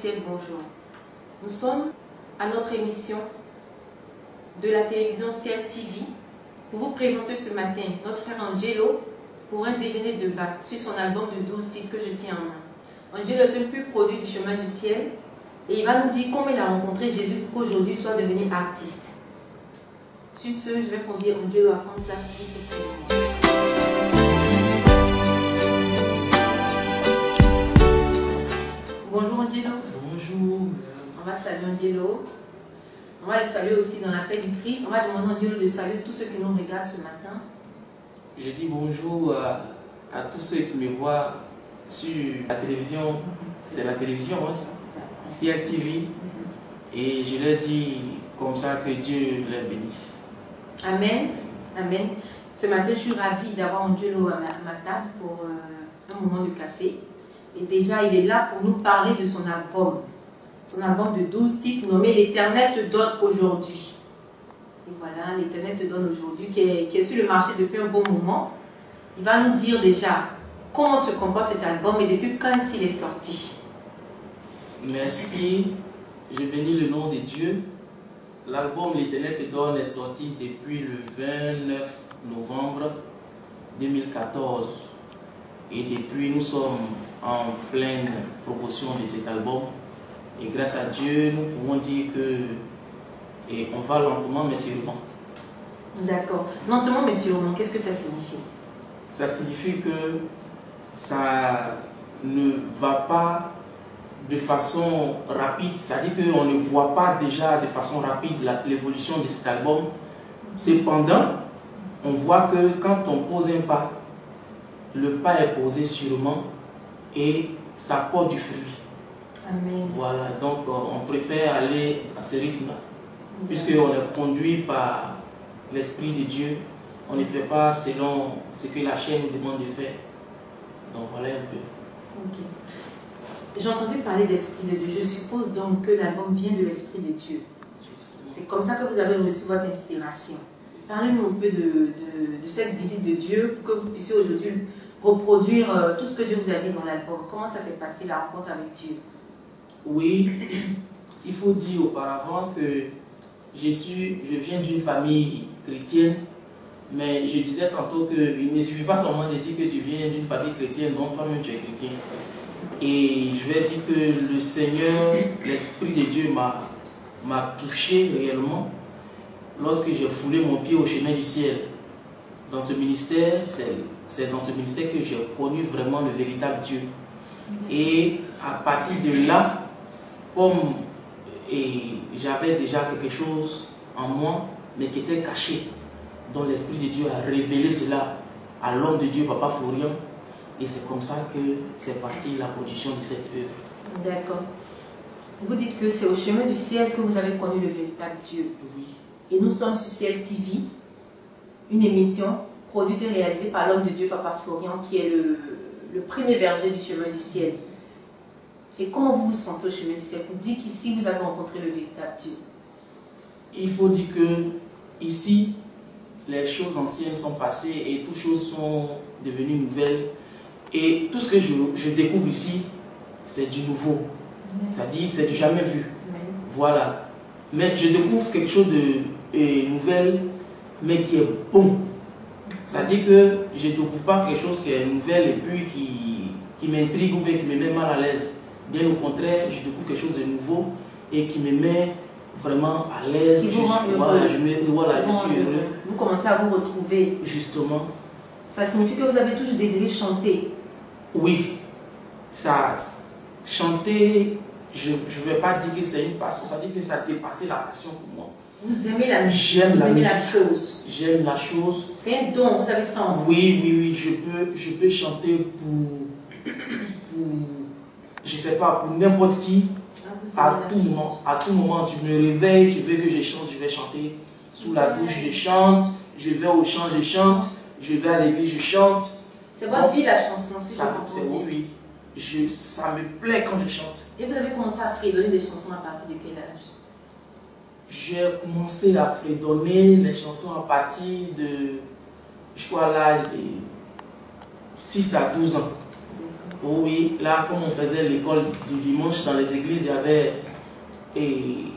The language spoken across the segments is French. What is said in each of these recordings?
ciel, bonjour. Nous sommes à notre émission de la télévision Ciel TV pour vous présenter ce matin notre frère Angelo pour un déjeuner de bac sur son album de 12 titres que je tiens en main. Angelo est un pur produit du chemin du ciel et il va nous dire comment il a rencontré Jésus pour qu'aujourd'hui soit devenu artiste. Sur ce, je vais convier Angelo à prendre place juste près de moi. Bonjour Angelo. Bonjour. On va saluer Angelo. On va le saluer aussi dans la paix du Christ. On va demander à Angelo de saluer tous ceux qui nous regardent ce matin. Je dis bonjour à tous ceux qui me voient sur la télévision. C'est la télévision, hein? Ciel TV. Et je leur dis comme ça que Dieu les bénisse. Amen. Amen. Ce matin, je suis ravie d'avoir Angelo à ma table pour un moment de café. Et déjà, il est là pour nous parler de son album. Son album de 12 titres nommé L'Éternel te donne aujourd'hui. Et voilà, L'Éternel te donne aujourd'hui, qui est sur le marché depuis un bon moment. Il va nous dire déjà comment se comporte cet album et depuis quand est-ce qu'il est sorti. Merci. Je bénis le nom de Dieu. L'album L'Éternel te donne est sorti depuis le 29 novembre 2014. Et depuis, nous sommes en pleine promotion de cet album. Et grâce à Dieu, nous pouvons dire que on va lentement mais sûrement. D'accord. Lentement mais sûrement, qu'est-ce que ça signifie? Ça signifie que ça ne va pas de façon rapide. C'est-à-dire qu'on ne voit pas déjà de façon rapide l'évolution de cet album. Cependant, on voit que quand on pose un pas, le pas est posé sûrement et ça porte du fruit. Amen. Voilà, donc on préfère aller à ce rythme-là. Puisqu'on est conduit par l'Esprit de Dieu, on ne fait pas selon ce que la chaîne nous demande de faire. Donc voilà un peu. Ok. J'ai entendu parler d'Esprit de Dieu. Je suppose donc que l'album vient de l'Esprit de Dieu. C'est comme ça que vous avez reçu votre inspiration. Parlez-nous un peu de cette visite de Dieu pour que vous puissiez aujourd'hui reproduire tout ce que Dieu vous a dit dans l'album. Comment ça s'est passé la rencontre avec Dieu? Oui, il faut dire auparavant que je viens d'une famille chrétienne, mais je disais tantôt qu'il ne suffit pas seulement de dire que tu viens d'une famille chrétienne, donc toi-même tu es chrétien. Et je vais dire que le Seigneur, l'Esprit de Dieu m'a touché réellement lorsque j'ai foulé mon pied au chemin du ciel. Dans ce ministère, c'est dans ce ministère que j'ai connu vraiment le véritable Dieu. Et à partir de là, comme j'avais déjà quelque chose en moi, mais qui était caché, dont l'Esprit de Dieu a révélé cela à l'homme de Dieu, Papa Florian. Et c'est comme ça que c'est parti la production de cette œuvre. D'accord. Vous dites que c'est au chemin du ciel que vous avez connu le véritable Dieu. Oui. Et nous sommes sur Ciel TV, une émission produite et réalisée par l'homme de Dieu, Papa Florian, qui est le premier berger du chemin du ciel. Et comment vous vous sentez au chemin du ciel? Vous dites qu'ici, vous avez rencontré le véritable Dieu. Il faut dire que ici, les choses anciennes sont passées et toutes choses sont devenues nouvelles. Et tout ce que je découvre ici, c'est du nouveau. C'est-à-dire, c'est du jamais vu. Voilà. Mais je découvre quelque chose de nouvel, mais qui est bon. C'est-à-dire que je ne découvre pas quelque chose qui est nouvel et puis qui m'intrigue ou bien qui me met mal à l'aise. Bien au contraire, je découvre quelque chose de nouveau et qui me met vraiment à l'aise. Je suis heureux. Vous commencez à vous retrouver. Justement. Ça signifie que vous avez toujours désiré chanter. Oui. Ça, chanter, je ne vais pas dire que c'est une passion. Ça dit que ça a dépassé la passion pour moi. Vous aimez la musique. J'aime la musique. La chose. J'aime la chose. C'est un don, vous avez ça en vous. Oui. Je peux chanter je sais pas, pour n'importe qui. À tout moment, tu me réveilles, tu veux que je chante, je vais chanter. Sous la douche, je chante. Je vais au champ, je chante. Je vais à l'église, je chante. C'est votre vie la chanson, c'est oui. Ça me plaît quand je chante. Et vous avez commencé à fredonner des chansons à partir de quel âge? J'ai commencé à fredonner les chansons à partir de, je crois, l'âge de 6 à 12 ans. Oui, là, comme on faisait l'école du dimanche dans les églises, il y avait,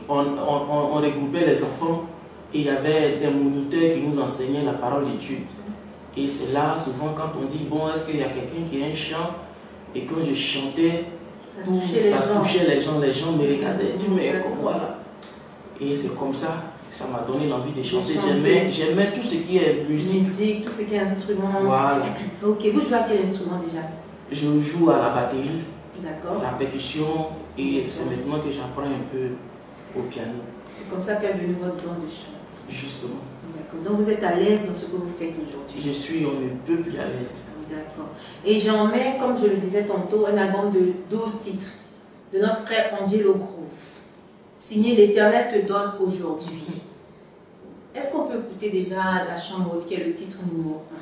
on regroupait les enfants et il y avait des moniteurs qui nous enseignaient la parole de Dieu. Et c'est là, souvent, quand on dit, bon, est-ce qu'il y a quelqu'un qui a un chant? Et quand je chantais, ça touchait les gens me regardaient, Dieu, mais comme voilà. Et c'est comme ça, ça m'a donné l'envie de chanter. J'aimais tout ce qui est musique. Tout ce qui est instrument. Voilà. Ok, vous jouez à quel instrument déjà? Je joue à la batterie, la percussion, et c'est maintenant que j'apprends un peu au piano. C'est comme ça qu'est venu votre don de chant. Justement. D'accord. Donc vous êtes à l'aise dans ce que vous faites aujourd'hui? Je suis, on ne peut plus à l'aise. D'accord. Et j'en mets, comme je le disais tantôt, un album de 12 titres de notre frère Angelo Groove, signé L'Éternel te donne aujourd'hui. Est-ce qu'on peut écouter déjà La Chambre Haute, qui est le titre numéro 1?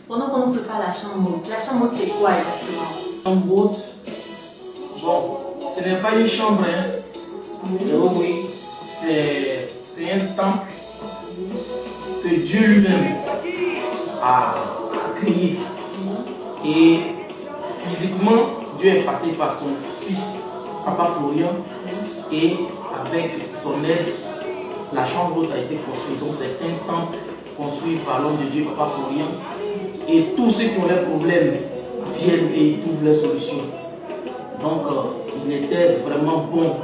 Pendant qu'on ne peut pas La Chambre Haute c'est quoi exactement? La Chambre Haute, bon, ce n'est pas une chambre, hein. Oui, c'est un temple que Dieu lui-même a créé. Et physiquement, Dieu est passé par son fils, Papa Florian, et avec son aide, la chambre haute a été construite. Donc c'est un temple construit par l'homme de Dieu, Papa Florian. Et tous ceux qui ont des problèmes viennent et trouvent leurs solutions. Donc il était vraiment bon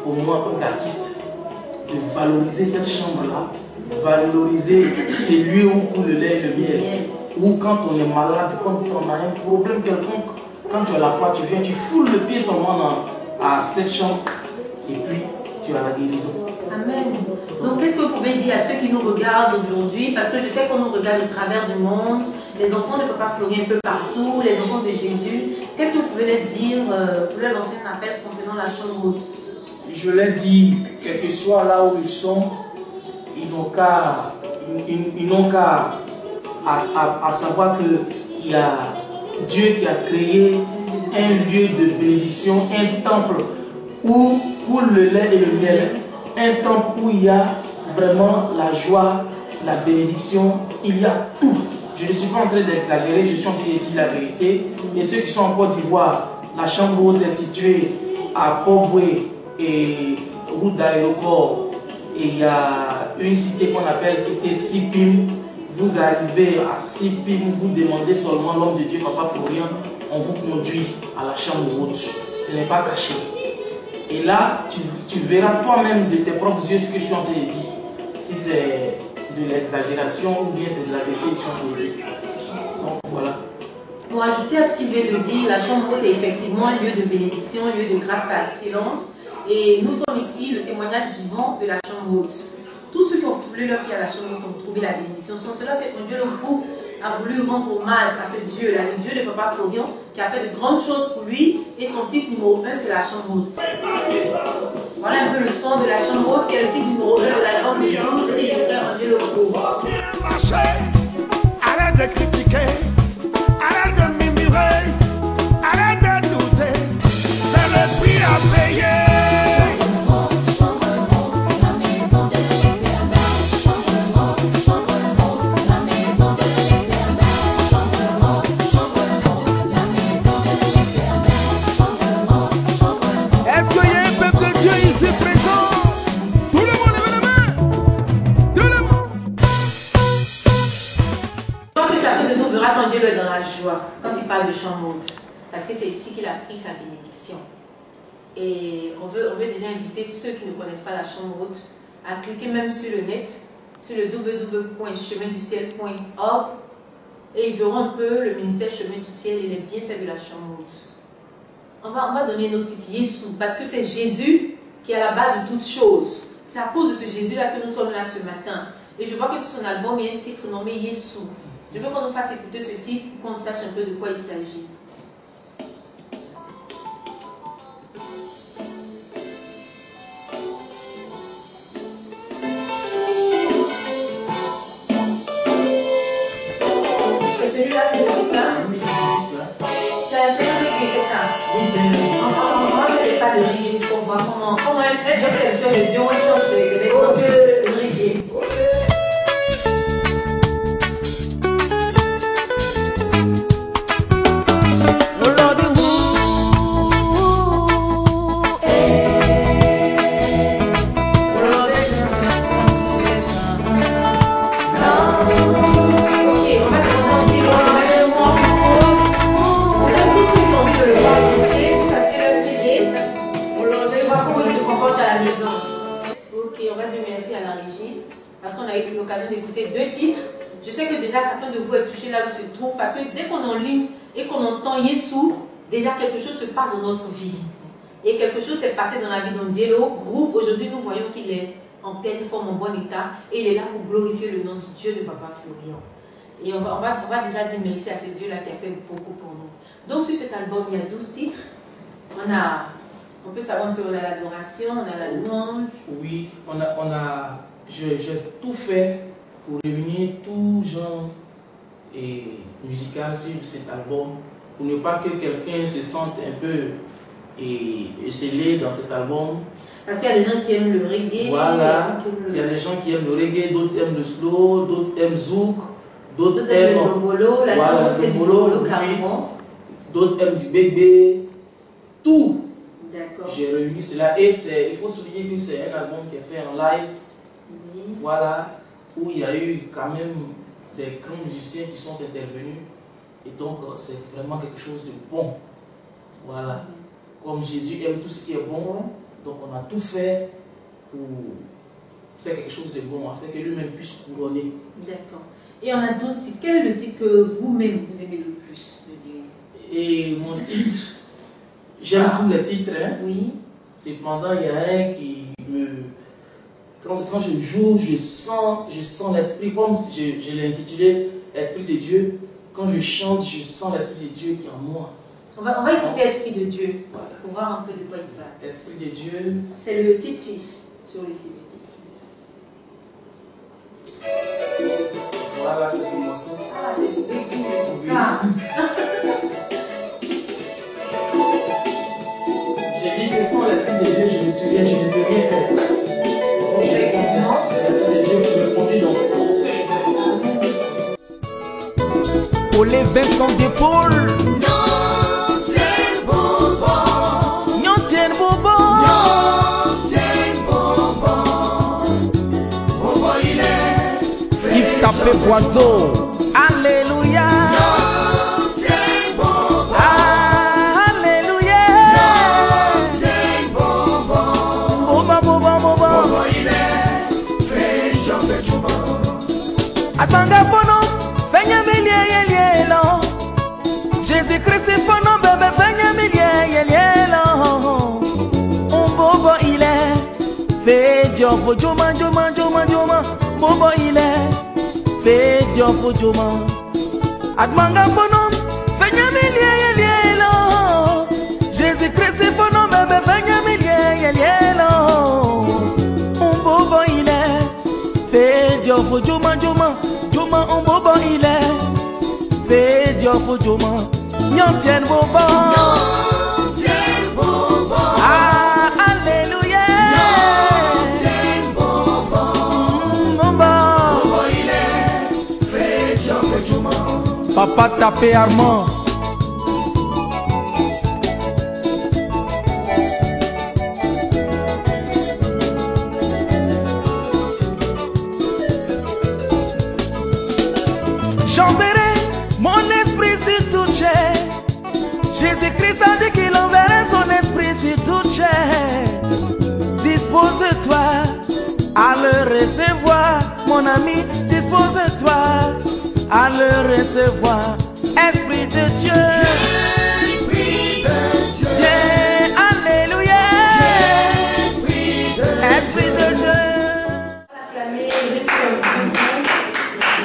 pour moi en tant qu'artiste de valoriser cette chambre-là, valoriser ces lieux où coule le lait et le miel, où quand on est malade, quand on a un problème quelconque, quand tu as la foi, tu viens, tu foules le pied seulement à cette chambre et puis tu as la guérison. Amen. Donc qu'est-ce que vous pouvez dire à ceux qui nous regardent aujourd'hui? Parce que je sais qu'on nous regarde au travers du monde, les enfants de Papa Florian un peu partout, les enfants de Jésus. Qu'est-ce que vous pouvez leur dire, pour leur lancer un appel concernant la chambre haute? Je leur dis, quel que soit là où ils sont, ils n'ont qu'à à savoir qu'il y a Dieu qui a créé un lieu de bénédiction, un temple où coule le lait et le miel, un temple où il y a vraiment la joie, la bénédiction, il y a tout. Je ne suis pas en train d'exagérer, je suis en train de dire la vérité. Et ceux qui sont en Côte d'Ivoire, la chambre haute est située à Port-Boué et route d'aéroport. Et il y a une cité qu'on appelle cité Sipim. Vous arrivez à Sipim, vous demandez seulement l'homme de Dieu, Papa Florian, on vous conduit à la chambre haute. Ce n'est pas caché. Et là, tu verras toi-même de tes propres yeux ce que je suis en train de dire. Si c'est de l'exagération ou bien c'est de la vérité que je suis en train de dire. Donc voilà. Pour ajouter à ce qu'il vient de dire, la chambre haute est effectivement un lieu de bénédiction, un lieu de grâce par excellence. Et nous sommes ici le témoignage vivant de la chambre haute. Tous ceux qui ont foulé leur pied à la chambre haute ont trouvé la bénédiction. Ce sont ceux-là que Dieu le Groove a voulu rendre hommage à ce Dieu-là, le Dieu de Papa Florian, qui a fait de grandes choses pour lui. Et son titre numéro 1, c'est la chambre haute. Voilà un peu le son de la chambre haute, qui est le titre numéro 1 de l'album de 12 et du frère Dieu le Groove. Arrête de critiquer, arrête de murmurer, arrête de douter, c'est le prix à payer. Dieu est dans la joie quand il parle de chambre haute, parce que c'est ici qu'il a pris sa bénédiction. Et on veut déjà inviter ceux qui ne connaissent pas la chambre haute à cliquer même sur le net, sur le www.cheminduciel.org, et ils verront un peu le ministère Chemin du Ciel et les bienfaits de la chambre haute. On va donner nos titres Yeshua, parce que c'est Jésus qui est à la base de toutes choses. C'est à cause de ce Jésus-là que nous sommes là ce matin. Et je vois que sur son album, il y a un titre nommé Yeshua. Je veux qu'on nous fasse écouter ce titre pour qu'on sache un peu de quoi il s'agit. C'est celui-là, c'est celui-là. Oui, c'est celui-là. C'est un reggae, c'est ça. Oui, c'est le reggae. Moi, je n'ai pas de reggae pour voir comment être serviteur de Dieu, on chante des danses de reggae. voir comment il se comporte à la maison. Ok, on va dire merci à la régie parce qu'on a eu l'occasion d'écouter 2 titres. Je sais que déjà chacun de vous est touché là où il se trouve parce que dès qu'on est en ligne et qu'on entend Yesu, déjà quelque chose se passe dans notre vie. Et quelque chose s'est passé dans la vie d'Angelo Groove. Aujourd'hui, nous voyons qu'il est en pleine forme, en bon état et il est là pour glorifier le nom du Dieu de Papa Florian. Et on va déjà dire merci à ce Dieu-là qui a fait beaucoup pour nous. Donc sur cet album, il y a 12 titres. On peut savoir un peu, on a l'adoration, on a la louange. Oui, j'ai tout fait pour réunir tout genre et musical sur cet album, pour ne pas que quelqu'un se sente un peu scellé dans cet album. Parce qu'il y a des gens qui aiment le reggae. Voilà, il y a des gens qui aiment le reggae, d'autres aiment le slow, d'autres aiment zouk, d'autres aiment le bolo, la chanson c'est du bolo, carrément. D'autres aiment du bébé, tout. D'accord. J'ai réuni cela et il faut souligner que c'est un album qui est fait en live. Oui. Voilà, où il y a eu quand même des grands musiciens qui sont intervenus. Et donc, c'est vraiment quelque chose de bon. Voilà. Comme Jésus aime tout ce qui est bon, donc on a tout fait pour faire quelque chose de bon, afin que lui-même puisse couronner. D'accord. Et on a 12 titres. Quel est le titre que vous-même vous aimez le plus de dire? Et mon titre, j'aime tous les titres. Hein. Oui. Cependant, il y a un qui me... Quand je joue, je sens l'esprit, comme si je l'ai intitulé Esprit de Dieu. Quand je chante, je sens l'Esprit de Dieu qui est en moi. On va écouter Esprit de Dieu, voilà, pour voir un peu de quoi il parle. Esprit de Dieu. C'est le titre 6 sur le CD. Voilà, c'est ce morceau. Ah, c'est du bébé. Oui. Ça. J'ai dit que sans l'Esprit de Dieu, je me souviens, je ne peux rien faire. Quand je l'écoute, c'est l'Esprit de Dieu qui me conduit dans tout ce que je fais. Pour les Vincent d'épaule. Yves Tapé Boiseau. Alléluia. Alléluia. Boba, boba, boba. Atanga fono, fenya milie yelo. Jésus-Christ fono, bébé fenya milie yelo. Bobo il est, fait Dieu pour Joma, Joma, Joma, Joma. Bobo il est, fait Dieu pour Joma. Atmanga fono, fenya milie yelo. Jésus-Christ fono, bébé fenya milie yelo. Bobo il est, fait Dieu pour Joma, Joma. Joma, bobo il est, fait Dieu pour Joma. Nyantien bobo. Ah, alléluia. Papa Tapé Armand. J'enverrai mon esprit sur toute chair. Jésus-Christ a dit qu'il enverrait son esprit sur toute chair. Dispose-toi à le recevoir, mon ami. Dispose-toi à le recevoir. Esprit de Dieu. Esprit de Dieu. Yeah, alléluia. Esprit de Dieu.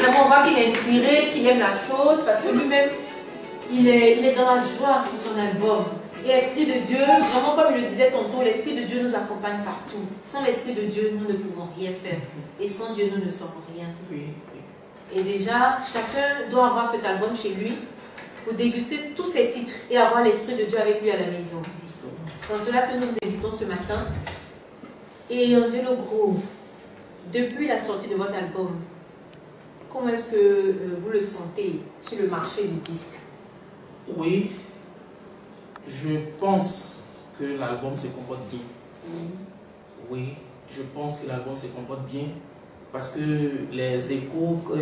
Vraiment, on voit qu'il est inspiré, qu'il aime la chose, parce que lui-même, il est dans la joie pour son album. Et l'Esprit de Dieu, vraiment comme il le disait tantôt, l'Esprit de Dieu nous accompagne partout. Sans l'Esprit de Dieu, nous ne pouvons rien faire. Et sans Dieu, nous ne sommes rien. Et déjà, chacun doit avoir cet album chez lui pour déguster tous ses titres et avoir l'Esprit de Dieu avec lui à la maison. C'est cela que nous vous invitons ce matin. Et Angelo Groove, depuis la sortie de votre album, comment est-ce que vous le sentez sur le marché du disque? Oui, je pense que l'album se comporte bien. Oui, je pense que l'album se comporte bien parce que les échos que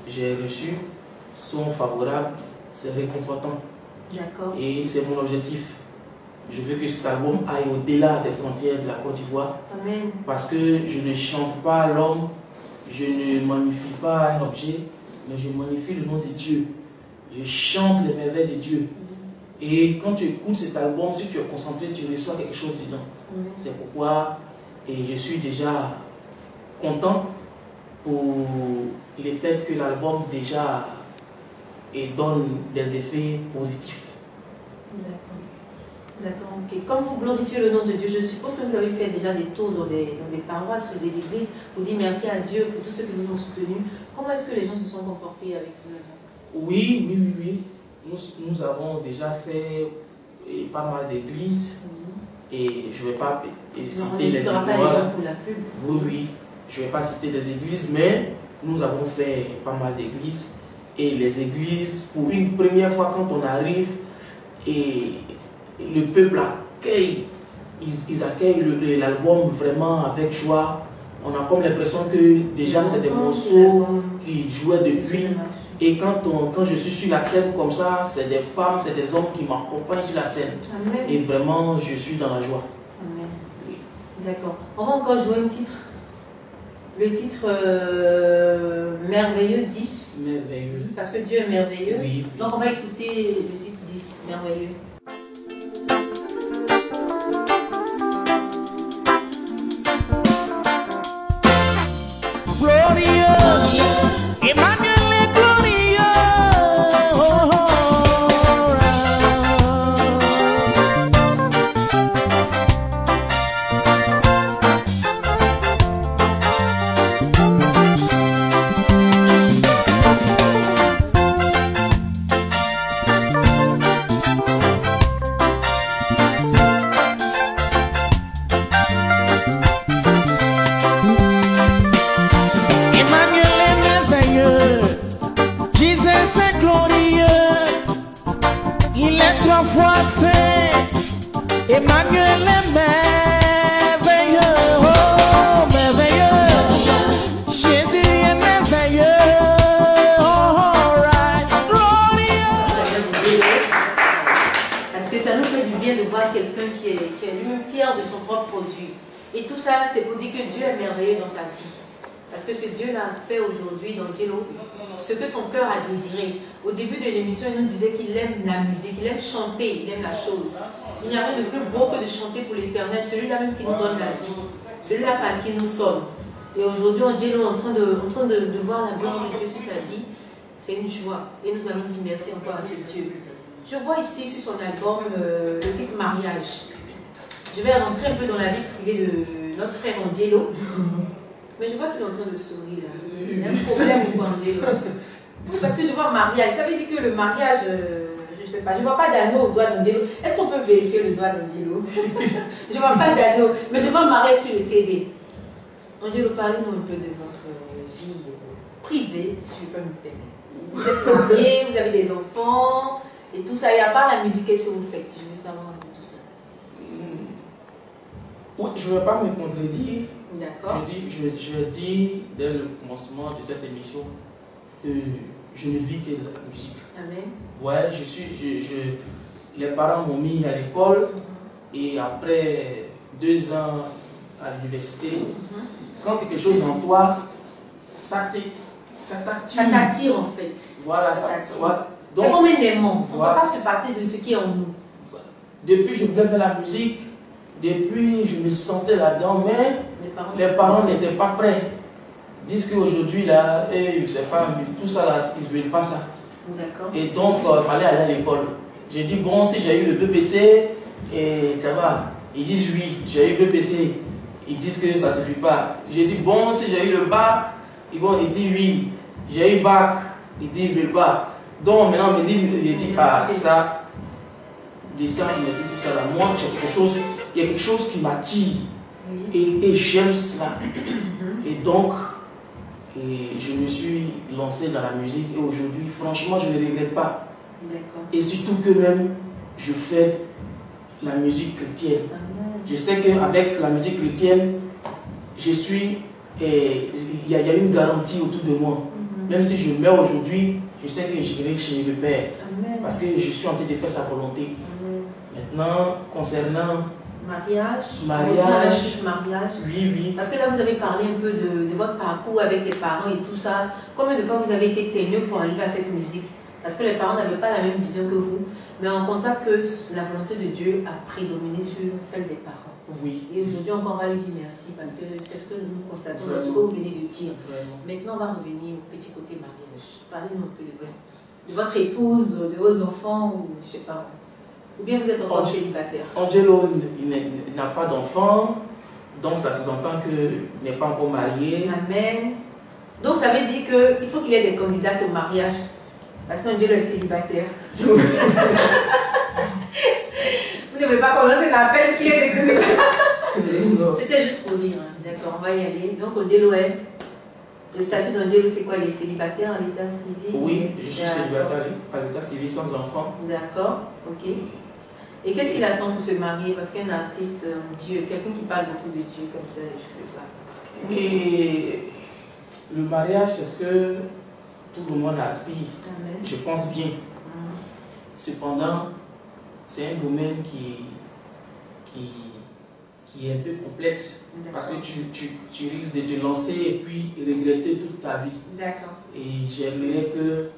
j'ai reçus sont favorables, c'est réconfortant. D'accord. Et c'est mon objectif. Je veux que cet album aille au-delà des frontières de la Côte d'Ivoire. Amen. Parce que je ne chante pas l'homme, je ne magnifie pas un objet, mais je magnifie le nom de Dieu. Je chante les merveilles de Dieu. Et quand tu écoutes cet album, si tu es concentré, tu reçois quelque chose dedans. C'est pourquoi je suis déjà content pour le fait que l'album déjà donne des effets positifs. D'accord, ok. Comme vous glorifiez le nom de Dieu, je suppose que vous avez fait déjà des tours dans des paroisses, des églises. Vous dites merci à Dieu pour tous ceux qui vous ont soutenu. Comment est-ce que les gens se sont comportés avec vous? Oui. Nous avons déjà fait pas mal d'églises. Et je ne vais pas citer les églises. Oui, je ne vais pas citer les églises, mais nous avons fait pas mal d'églises. Et les églises, pour une première fois quand on arrive, et le peuple accueille, ils accueillent l'album vraiment avec joie. On a comme l'impression que déjà c'est des morceaux qui jouaient depuis. Et quand je suis sur la scène comme ça, c'est des femmes, c'est des hommes qui m'accompagnent sur la scène. Amen. Et vraiment, je suis dans la joie. Amen. D'accord. On va encore jouer un titre. Le titre Merveilleux 10. Merveilleux. Parce que Dieu est merveilleux. Oui. Donc on va écouter le titre 10, Merveilleux. Emmanuel est merveilleux, oh merveilleux, Jésus est merveilleux, oh right, glorieux. Parce que ça nous fait du bien de voir quelqu'un qui est lui-même fier de son propre produit. Et tout ça, c'est pour dire que Dieu est merveilleux dans sa vie. Parce que ce Dieu-là fait aujourd'hui dans Jello ce que son cœur a désiré. Au début de l'émission, il nous disait qu'il aime la musique, il aime chanter, il aime la chose. Il n'y a rien de plus beau que de chanter pour l'Éternel, celui-là même qui nous donne la vie, celui-là par qui nous sommes. Et aujourd'hui, en Jello, en train de voir la gloire de Dieu sur sa vie, c'est une joie. Et nous allons dire merci encore à ce Dieu. Je vois ici sur son album le titre Mariage. Je vais rentrer un peu dans la vie privée de notre frère Angelo. Mais je vois qu'il est en train de sourire. Il y a un problème pour Angelo. Parce que je vois mariage. Ça veut dire que le mariage, je ne sais pas, je ne vois pas d'anneau au doigt d'Angelo. Est-ce qu'on peut vérifier le doigt d'Angelo? Je ne vois pas d'anneau, mais je vois mariage sur le CD. Angelo, parlez-nous un peu de votre vie privée, si je peux me permettre. Vous êtes marié, vous avez des enfants, et tout ça. Et à part la musique, qu'est-ce que vous faites? Je veux savoir un peu tout ça. Oui, je ne vais pas me contredire. D'accord. Je dis dès le commencement de cette émission que je ne vis que de la musique. Amen. Ouais, les parents m'ont mis à l'école et après 2 ans à l'université, quand quelque chose en toi, ça t'attire. Ça t'attire en fait. Voilà, ça t'attire. Donc, c'est comme un aimant. On ne voilà. peut pas se passer de ce qui est en nous. Voilà. Depuis, je voulais faire la musique. Depuis, je me sentais là-dedans, mais les parents n'étaient pas prêts. Ils disent qu'aujourd'hui, là, je sais pas, tout ça, là, ils ne veulent pas ça. Et donc, il fallait aller à l'école. J'ai dit, bon, si j'ai eu le BPC, et ça va. Ils disent oui, j'ai eu le BPC. Ils disent que ça ne suffit pas. J'ai dit, bon, si j'ai eu le bac, ils disent oui, j'ai eu bac. Ils disent, ils ne veulent pas. Donc, maintenant, il dit, ah, ça, les sciences, tout ça, là, moi, j'ai quelque chose. Il y a quelque chose qui m'attire et j'aime cela. Et donc, je me suis lancé dans la musique et aujourd'hui, franchement, je ne regrette pas. Et surtout que même, je fais la musique chrétienne. Je sais qu'avec la musique chrétienne, il y a une garantie autour de moi. Même si je meurs aujourd'hui, je sais que j'irai chez le Père. Parce que je suis en train de faire sa volonté. Maintenant, concernant mariage. Mariage. Oui. Parce que là, vous avez parlé un peu de votre parcours avec les parents et tout ça. Combien de fois vous avez été témoin pour arriver à cette musique? Parce que les parents n'avaient pas la même vision que vous. Mais on constate que la volonté de Dieu a prédominé sur celle des parents. Oui. Et aujourd'hui, encore, on va lui dire merci parce que c'est ce que nous constatons, ce que vous venez de dire. Vraiment. Maintenant, on va revenir au petit côté mariage. Parlez-nous un peu de votre épouse, de vos enfants, ou je ne sais pas. Ou bien vous êtes encore célibataire? Angelo n'a pas d'enfant, donc ça sous-entend qu'il n'est pas encore marié. Amen. Donc ça veut dire qu'il faut qu'il y ait des candidats au mariage. Parce qu'Angelo est célibataire. Vous ne devez pas commencer l'appel qui est des candidats. C'était juste pour dire. Hein. D'accord, on va y aller. Donc Angelo est. Le statut d'Angelo, c'est quoi? Il est célibataire à l'état civil? Oui, je suis célibataire à l'état civil sans enfant. D'accord, ok. Et qu'est-ce qu'il attend pour se marier? Parce qu'un artiste, Dieu, quelqu'un qui parle beaucoup de Dieu comme ça, je ne sais pas. Et le mariage, c'est ce que tout le monde aspire. Amen. Je pense bien. Cependant, c'est un domaine qui est un peu complexe. Parce que tu risques de te lancer et puis regretter toute ta vie. D'accord. Et j'aimerais que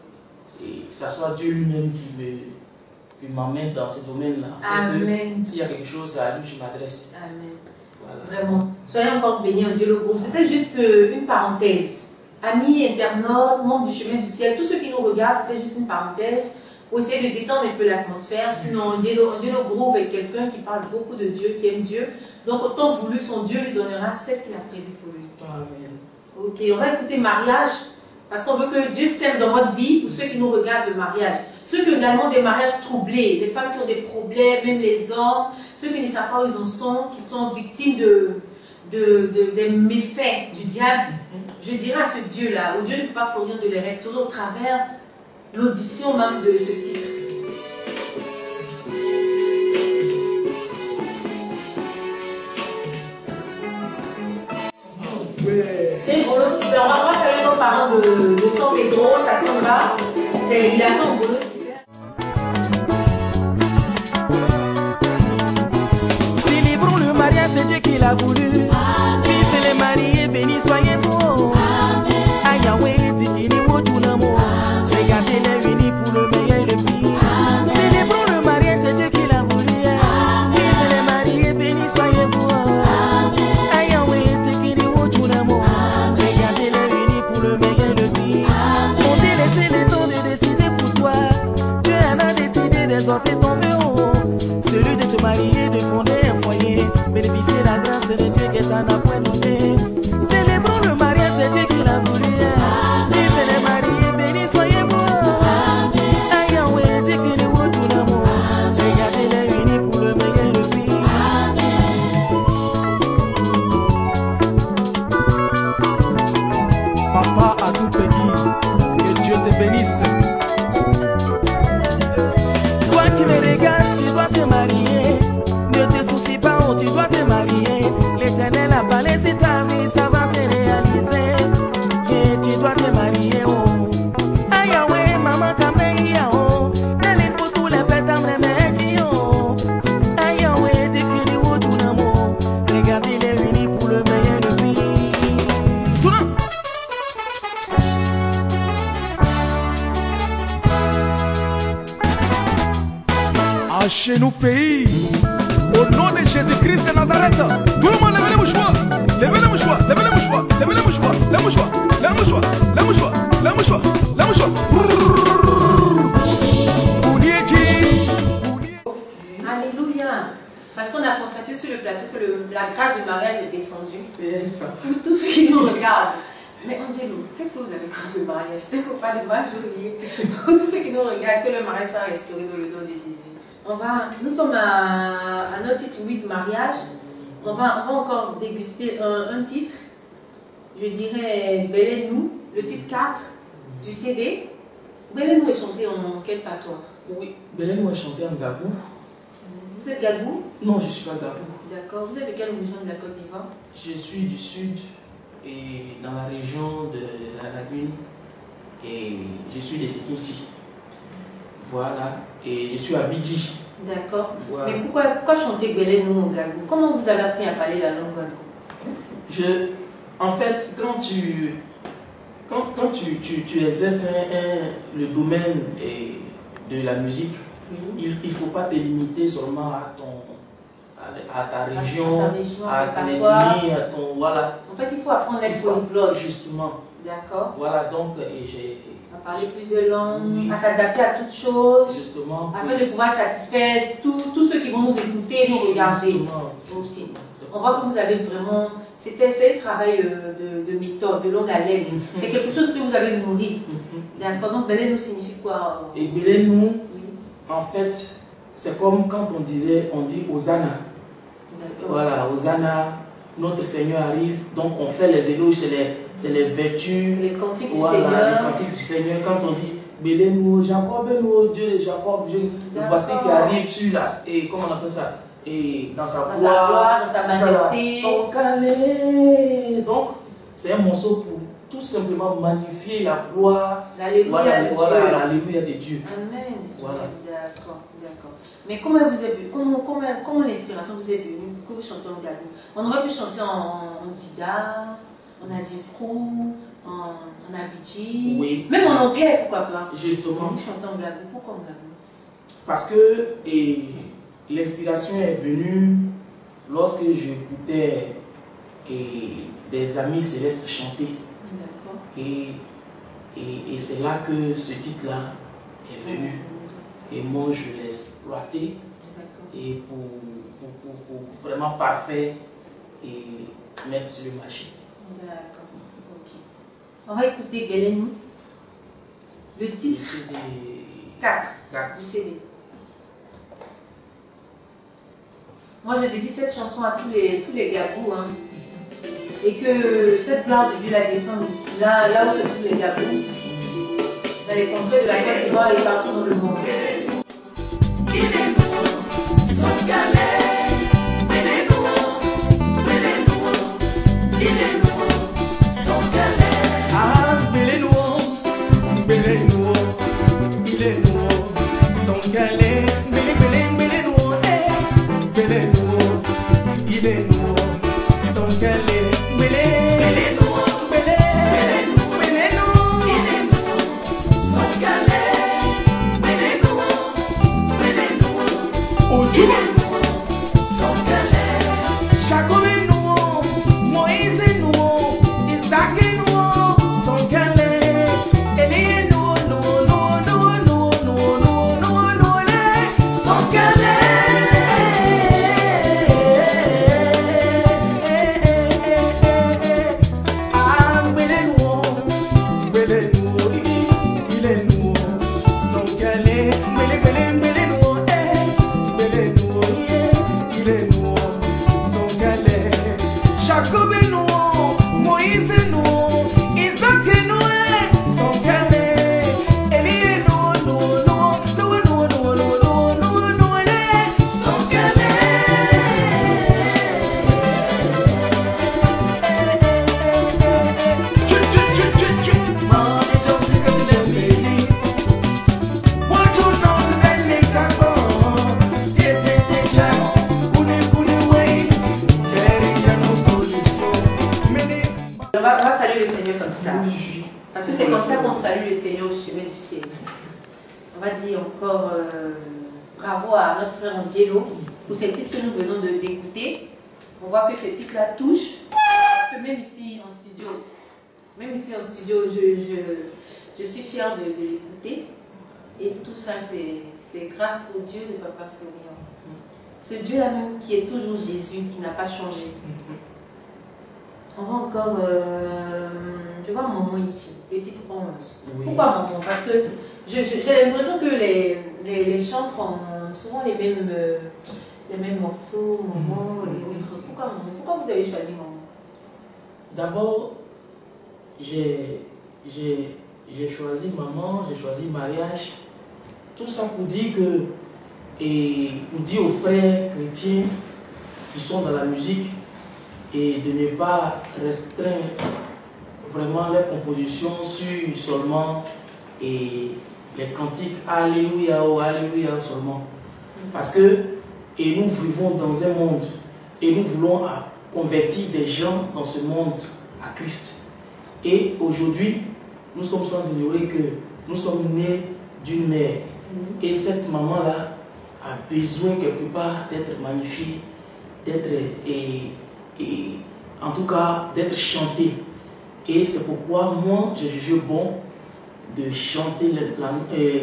ça soit Dieu lui-même qui m'emmène dans ce domaine-là. Amen. S'il y a quelque chose à lui, je m'adresse. Amen. Voilà. Vraiment. Soyez encore bénis, Angelo Group. C'était juste une parenthèse. Amis, internautes, membres du chemin du ciel, tous ceux qui nous regardent, c'était juste une parenthèse pour essayer de détendre un peu l'atmosphère. Sinon, Angelo Group est quelqu'un qui parle beaucoup de Dieu, qui aime Dieu. Donc, autant voulu son Dieu lui donnera ce qu'il a prévu pour lui. Amen. Ok, on va écouter mariage. Parce qu'on veut que Dieu sème dans votre vie, pour ceux qui nous regardent, le mariage. Ceux qui ont également des mariages troublés, les femmes qui ont des problèmes, même les hommes, ceux qui ne savent pas où ils en sont, qui sont victimes des méfaits du diable. Je dirais à ce Dieu-là, au Dieu de Papa Florian, de les restaurer au travers l'audition même de ce titre. C'est un bolo super. On va voir saluer nos parents de San Pedro, ça s'en va. Il a un bolo super. Célébrons le mariage, c'est Dieu qui l'a voulu. Vive les mariés, bénis soyez-vous. À Yahweh, dit-il, regardez les unis pour le meilleur et le pire. Célébrons le mariage, c'est Dieu qui l'a voulu. Vive les mariés, bénis soyez-vous. À Yahweh, dit-il, regardez les unis pour le meilleur et le pire. On dit laissez le temps de décider pour toi. Dieu en a décidé d'exaucer ton vœu. Celui de te marier, de fonder un foyer. Bénéficier la grâce de Dieu qui t'en a point donné. Célébrons le mariage, c'est Dieu qui l'a voulu. Vive les mariés, bénis soyez-vous. À Yahweh, dit qu'il est beau tout l'amour. Regardez les unis pour le meilleur et le pire. Papa a tout béni, que Dieu te bénisse. Toi qui me regardes, tu dois te marier. Ne te soucie pas, oh, tu dois te marier. L'Éternel a parlé, c'est ta vie, ça va se réaliser. Yeah, tu dois te marier, oh. Ah Yahweh, maman, Kameya, oh. N'allez pour tous les pétams, les mecs, oh. Ah Yahweh, t'es qui dit, oh, tout l'amour. Regardez les unis pour le meilleur de vie. Soudain. Chez nos pays, au nom de Jésus-Christ de Nazareth, tout le monde levez les mouchoirs, levez les mouchoirs, levez les mouchoirs, levez les mouchoirs, les mouchoirs, les mouchoirs, les mouchoirs, les mouchoirs, les mouchoirs. Alléluia. Parce qu'on a constaté sur le plateau que la grâce du mariage est descendue. C'est ça. Pour tous ceux qui nous regardent. Mais Angelo, qu'est-ce que vous avez fait de mariage? Je ne faut pas de majorier. Pour tous ceux qui nous regardent, que le mariage soit restauré dans le nom de Jésus. Nous sommes à notre titre 8, mariage. On va encore déguster un titre. Je dirais Belle-nous, le titre 4 du CD. Belle-nous est chanté en quel patois? Oui, Belen est chanté en Gabou. Vous êtes Gabou? Non, je ne suis pas Gabou. D'accord. Vous êtes de quelle région de la Côte d'Ivoire? Je suis du sud et dans la région de la Lagune et je suis de ici. Voilà, et je suis à Bidji. D'accord. Voilà. Mais pourquoi chanter Belenu au Gabou? Comment vous avez appris à parler la langue Gabou? En fait, quand tu exerces le domaine de la musique, il ne faut pas te limiter seulement à ta région, à ton ethnie, à ton... Voilà. En fait, il faut apprendre à être polyglotte. Justement. D'accord. Voilà, donc j'ai... À parler plusieurs langues, Oui. à s'adapter à toutes choses, Justement. afin de pouvoir satisfaire tous ceux qui vont nous écouter, nous regarder. Justement. Okay. On voit que vous avez vraiment... C'est un travail de méthode, de longue haleine. C'est quelque chose que vous avez nourri. D'accord. Donc, Belenu signifie quoi? Et Belenu, oui. En fait, c'est comme quand on dit Hosanna. Voilà, Hosanna, notre Seigneur arrive, donc on fait les éloges, c'est les vertus, les cantiques du voilà, Seigneur. Les cantiques du Seigneur. Quand on dit Belenu, Jacob, nous, Dieu de Jacob, voici qui arrive sur la, et comment on appelle ça, et dans sa gloire, dans sa majesté. Son calais. Donc, c'est un morceau pour tout simplement magnifier la gloire, l'alléluia de Dieu. Amen. Voilà. D'accord. Mais comment vous avez vu, comment l'inspiration vous est venue que vous chantez en Gabou? On aurait pu chanter en Dida, en Adikrou, en Abidji, oui. Même en anglais, pourquoi pas? Justement. Vous chantez en Gabou, pourquoi en Gabou? Parce que l'inspiration est venue lorsque j'écoutais des amis célestes chanter. D'accord. Et c'est là que ce titre-là est venu. Et moi, je l'ai exploité et pour vraiment parfait et mettre sur le marché. D'accord. Ok. On va écouter Belenu. Le titre 4 du CD. Moi, je dédie cette chanson à tous les Gabous. Hein. Et que cette gloire de Dieu la descende là où se trouvent les Gabous, dans les contrées de la Côte d'Ivoire et partout dans le monde. Parce que c'est comme ça qu'on salue le Seigneur au chemin du ciel. On va dire encore bravo à notre frère Angelo pour ces titres que nous venons d'écouter. On voit que ces titres-là touchent. Parce que même ici en studio, je suis fière de l'écouter. Et tout ça, c'est grâce au Dieu de Papa Florian. Ce Dieu-là même qui est toujours Jésus, qui n'a pas changé. On va encore... je vois Maman ici, le titre 11. Oui. Pourquoi Maman? Parce que j'ai l'impression que les chantres ont souvent les mêmes morceaux, Maman et autres. Pourquoi Maman? Pourquoi vous avez choisi Maman? D'abord, j'ai choisi Maman, j'ai choisi Mariage. Tout ça pour dire aux frères chrétiens qui sont dans la musique et de ne pas restreindre vraiment les compositions sur seulement les cantiques Alléluia, oh Alléluia seulement. Parce que et nous vivons dans un monde et nous voulons convertir des gens dans ce monde à Christ. Et aujourd'hui, nous sommes sans ignorer que nous sommes nés d'une mère. Et cette maman-là a besoin quelque part d'être magnifiée, d'être en tout cas d'être chantée. Et c'est pourquoi moi j'ai jugé bon de chanter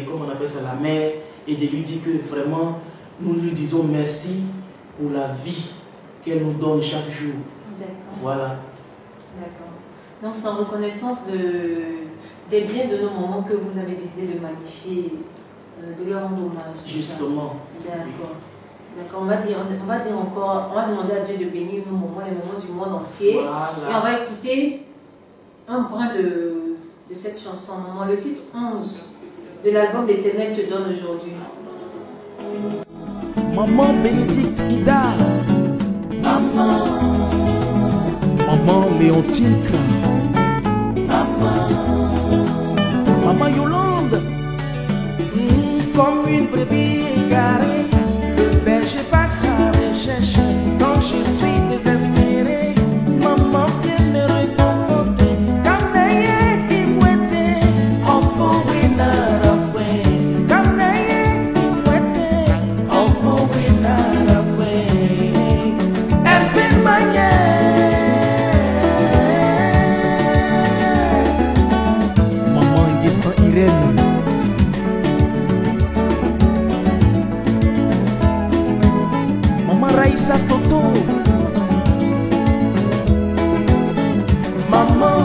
comme on appelle ça, la mère, et de lui dire que vraiment nous lui disons merci pour la vie qu'elle nous donne chaque jour. Voilà. D'accord. Donc c'est en reconnaissance des biens de nos mamans que vous avez décidé de magnifier, de leur rendre hommage. Justement. D'accord. D'accord. On va dire encore, on va demander à Dieu de bénir nos mamans, les mamans du monde entier. Voilà. Et on va écouter un brin de cette chanson, maman. Le titre 11 de l'album L'Éternel te donne aujourd'hui. Maman Bénédicte Ida, maman Léontine Clan, maman Yolande, comme une brebis égarée, le berger passe à recherche. Quand je suis désespéré, maman vient me réconforter. Comme n'ayez imouette, en fou winara fouet. Comme n'ayez imouette, en fou winara fouet. Elle fait manière. Maman Yessa Irène. Raïssa Toto, maman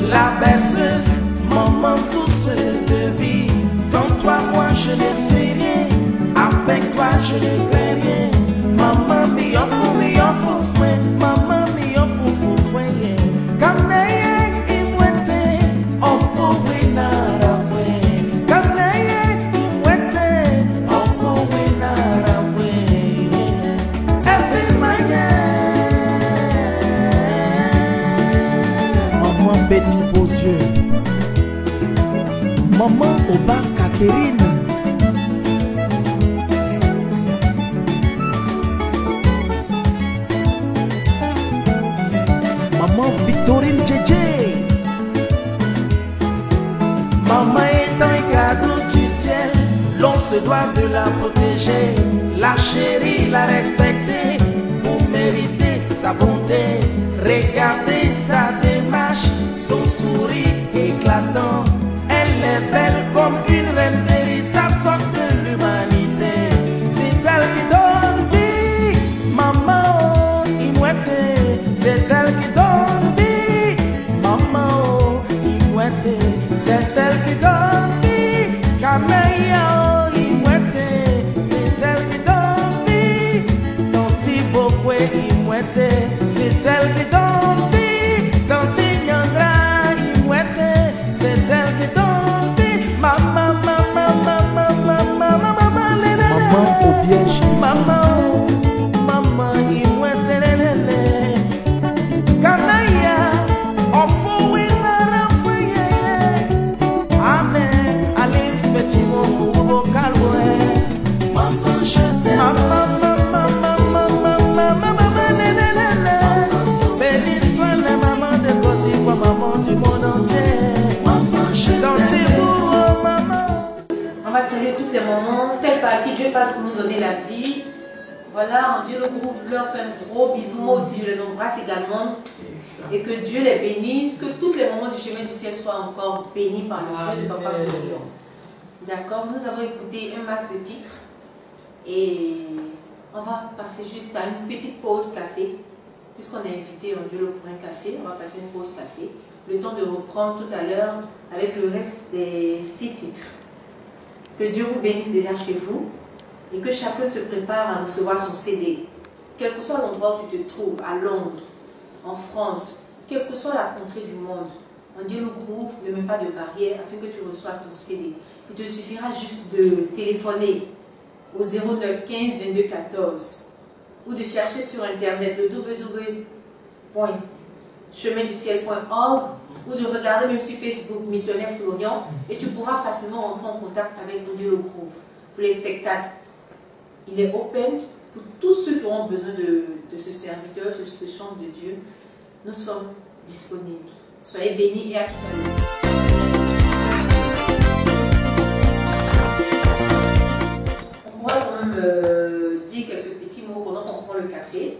la berceuse, maman source de vie. Sans toi moi je ne sais rien, avec toi je ne crains rien. Maman mi offre fouet, maman mi offre fouet. Comme n'ayez imouette, offre winara fouet. Comme n'ayez imouette, offre winara fouet. Maman Betty Beauzieux, maman Oba Catherine, maman Victorine Djedje, maman est un cadeau du ciel, l'on se doit de la protéger, la chérie, la respecter, pour mériter sa bonté. Regardez sa démarche, son sourire éclatant. Elle est belle comme une reine, véritable sorte de l'humanité. C'est elle qui donne vie, maman imouette. C'est elle qui donne vie, maman imouette. C'est elle qui donne vie, Kameya imouette. C'est elle qui donne vie, Tanti Bokwe imouette. C'est elle qui donne vie, Tanti Nyandra imouette. C'est elle qui donne vie, maman, maman, maman, maman, maman, maman, Obiège, maman, maman imouette, lélé. Kanaya, offo winara foye. Amen, allez, faites-moi pour calme. Maman, je t'aime. Maman, maman, maman, maman, maman, lélé. Béni soit la maman de Côte d'Ivoire, maman du monde entier. Maman, je t'aime. Maman. On va saluer toutes les mamans, celles par qui Dieu fasse pour nous donner la vie. Voilà, Dieu le groupe leur fait un gros bisou. Moi aussi, je les embrasse également. Et que Dieu les bénisse, que toutes les mamans du chemin du ciel soient encore bénies par le Dieu de Papa Florian. D'accord, nous avons écouté un max de titres. Et on va passer juste à une petite pause café. Puisqu'on est invité en Dieu pour un café, on va passer une pause café. Le temps de reprendre tout à l'heure avec le reste des 6 titres. Que Dieu vous bénisse déjà chez vous et que chacun se prépare à recevoir son CD. Quel que soit l'endroit où tu te trouves, à Londres, en France, quelle que soit la contrée du monde, un Dieu le groupe ne met pas de barrière afin que tu reçoives ton CD. Il te suffira juste de téléphoner au 09 15 22 14 ou de chercher sur internet le www.cheminduciel.org ou de regarder même sur Facebook Missionnaire Florian et tu pourras facilement entrer en contact avec un Dieu le groupe pour les spectacles. il est open pour tous ceux qui auront besoin de ce serviteur, de ce chant de Dieu. Nous sommes disponibles. Soyez bénis et à tout à l'heure. On pourra quand même dire quelques petits mots pendant qu'on prend le café.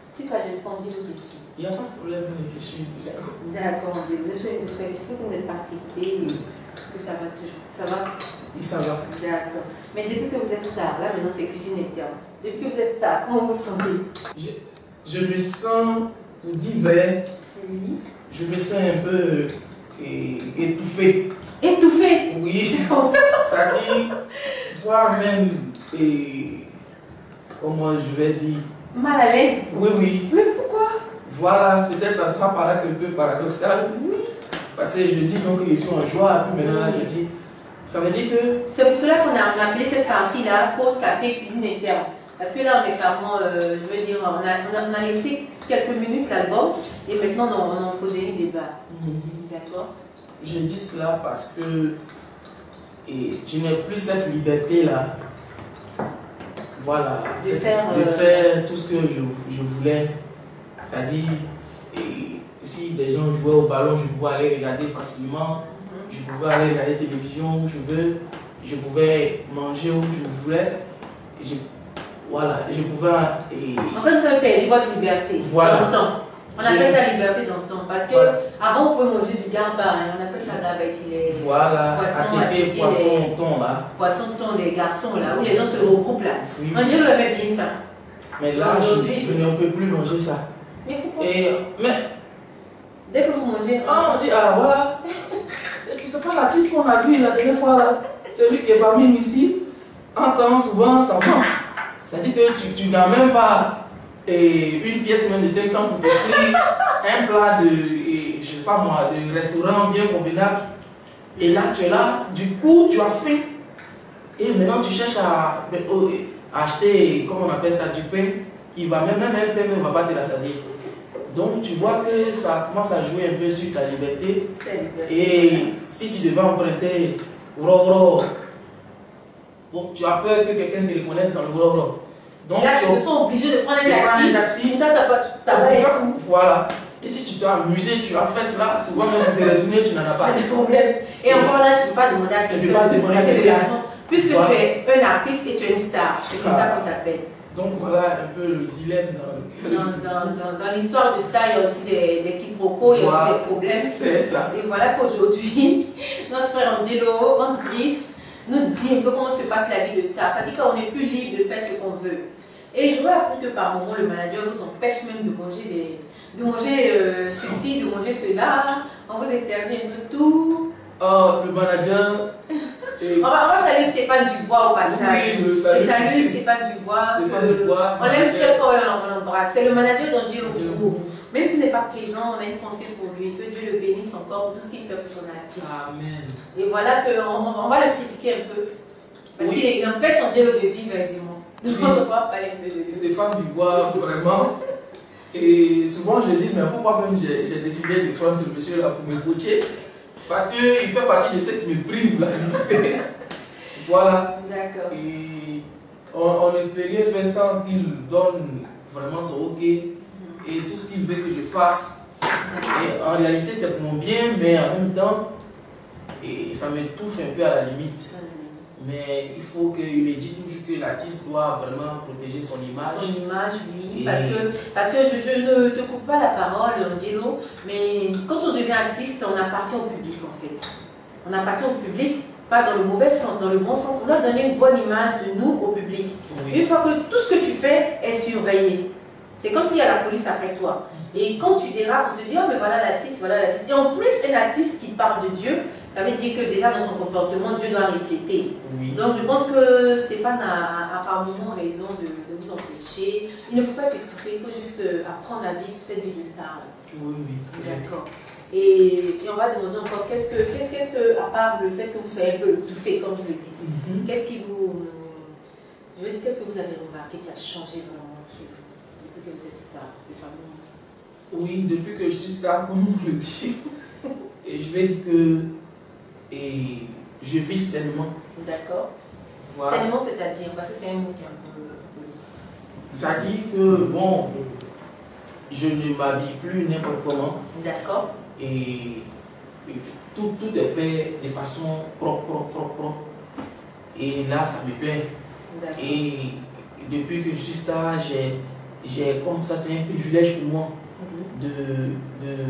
Si ça gêne pas, on dit le petit. Il n'y a pas de problème, je suis tout ça. D'accord, ne soyez j'espère que vous n'êtes pas crispé, que ça va toujours. Ça va? Et ça va. D'accord. Mais depuis que vous êtes star, là maintenant c'est cuisine interne. Depuis que vous êtes star, comment vous vous sentez? Je me sens, pour dire vrai, Oui. je me sens un peu étouffé. Étouffé? Oui. C'est-à-dire, voire même, comment je vais dire? Mal à l'aise? Oui, oui. Mais pourquoi? Voilà, peut-être ça sera paraître un peu paradoxal. Oui. Parce que je dis donc que je suis en joie, puis maintenant là, je dis. Ça veut dire que. C'est pour cela qu'on a appelé cette partie-là pause café cuisine interne. Parce que là, on est clairement, je veux dire, on a laissé quelques minutes l'album et maintenant on a posé les débats. D'accord? Je dis cela parce que je n'ai plus cette liberté-là. Voilà. De faire tout ce que je voulais. C'est-à-dire, si des gens jouaient au ballon, je pouvais aller regarder facilement. Je pouvais aller regarder la télévision où je pouvais manger où je voulais. Voilà, je pouvais. En fait, vous avez perdu votre liberté. Voilà. D'antan. On appelle ça liberté d'antan. Parce que Voilà. avant, on pouvait manger du gamba. Hein, on appelle ça là-bas ici. Les Voilà, poissons, attirer poisson thon là. Poissons thon des garçons là, où les gens se regroupent là. Oui. On dirait aimait bien ça. Mais là, aujourd'hui, je ne peux plus manger ça. Mais pourquoi? Mais. Dès que vous mangez. Ah, on dit, ah voilà. C'est pas l'artiste qu'on a vu la dernière fois là. Celui qui est parmi nous ici, entend souvent ça va. C'est-à-dire que tu n'as même pas une pièce même de 500 pour t'offrir un plat de, je sais pas moi, de restaurant bien convenable. Et là, tu es là, du coup, tu as faim. Et maintenant, tu cherches à acheter, comment on appelle ça, du pain, qui va même un pain ne va pas te rassasier. Donc, tu vois que ça commence à jouer un peu sur ta liberté. Et si tu devais emprunter Roro, bon, tu as peur que quelqu'un te reconnaisse dans le Roro. Donc, là, tu te sens obligé de prendre un taxi. Tu n'as pas les sous. Voilà. Et si tu t'es amusé, tu as fait cela, souvent même te retourner, tu n'en as pas. Pas de problème. Et encore là, tu ne peux pas demander à quelqu'un. Tu ne peux pas demander à quelqu'un. Puisque tu es un artiste et tu es une star. C'est comme ça qu'on t'appelle. Donc voilà un peu le dilemme dans l'histoire de star, il y a aussi des quiproquos, il y a aussi des problèmes. C'est ça. Et voilà qu'aujourd'hui, notre frère Angelo, en griffe, nous dit un peu comment se passe la vie de star. Ça dit qu'on n'est plus libre de faire ce qu'on veut. Et je vois appris que par moment, le manager vous empêche même de manger ceci, de manger cela. On vous interdit un peu tout. Oh, le manager. On va saluer Stéphane Dubois au passage. Oui, je le salue. Salut Stéphane Dubois. On l'aime très fort et on l'embrasse. C'est le manager d'Angelo Group. Même s'il n'est pas présent, on a une pensée pour lui. Que Dieu le bénisse encore pour tout ce qu'il fait pour son artiste. Amen. Et voilà qu'on va le critiquer un peu. Parce qu'il empêche Angelo de vivre aisément. Donc on va parler un peu de lui. Stéphane Dubois, vraiment. Et souvent je dis, mais pourquoi même j'ai décidé de prendre ce monsieur-là pour me coacher? Parce qu'il fait partie de ceux qui me privent la liberté. Voilà. D'accord. Et on ne peut rien faire sans qu'il donne vraiment son OK et tout ce qu'il veut que je fasse. Et en réalité, c'est pour mon bien, mais en même temps, ça me touche un peu à la limite. Mais il faut qu'il me dise toujours que l'artiste doit vraiment protéger son image. Son image, oui. Parce que je ne te coupe pas la parole, Angelo, mais quand on devient artiste, on appartient au public en fait. On appartient au public, pas dans le mauvais sens, dans le bon sens. On doit donner une bonne image de nous au public. Oui. Une fois que tout ce que tu fais est surveillé, c'est comme s'il y a la police après toi. Et quand tu dérapes, on se dit, oh mais voilà l'artiste, voilà l'artiste. Et en plus, un artiste qui parle de Dieu, ça veut dire que déjà dans son comportement, Dieu doit refléter. Oui. Donc je pense que Stéphane a par moments raison de vous empêcher. Il ne faut pas être étouffé, il faut juste apprendre à vivre cette vie de star. Oui, oui. D'accord. Et on va demander encore, qu'est-ce que, à part le fait que vous soyez un peu étouffé, comme je le dis, qu'est-ce qui vous... Je veux dire, qu'est-ce que vous avez remarqué qui a changé vraiment chez vous depuis que vous êtes star de famille? Oui, depuis que je suis star, comme on le dit, et je vais dire que je vis sainement. D'accord. Voilà. Sainement, c'est-à-dire, parce que c'est un mot qui est un peu... Ça dit que, bon, je ne m'habille plus n'importe comment. D'accord. Et tout est fait de façon propre. Et là, ça me plaît. Et depuis que je suis star, j'ai comme ça, c'est un privilège pour moi de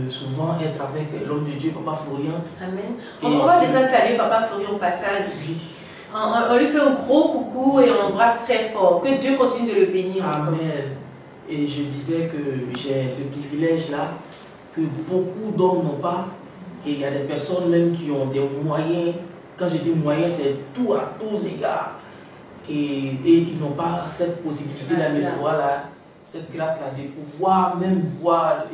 souvent être avec l'homme de Dieu, Papa Florian. Amen. On va déjà saluer Papa Florian au passage. Oui. On lui fait un gros coucou et on l'embrasse très fort. Que Dieu continue de le bénir. Amen. Et je disais que j'ai ce privilège-là que beaucoup d'hommes n'ont pas. Et il y a des personnes même qui ont des moyens. Quand je dis moyens, c'est tout à tous égards. Et ils n'ont pas cette possibilité-là, mais voilà, cette grâce-là de pouvoir même voir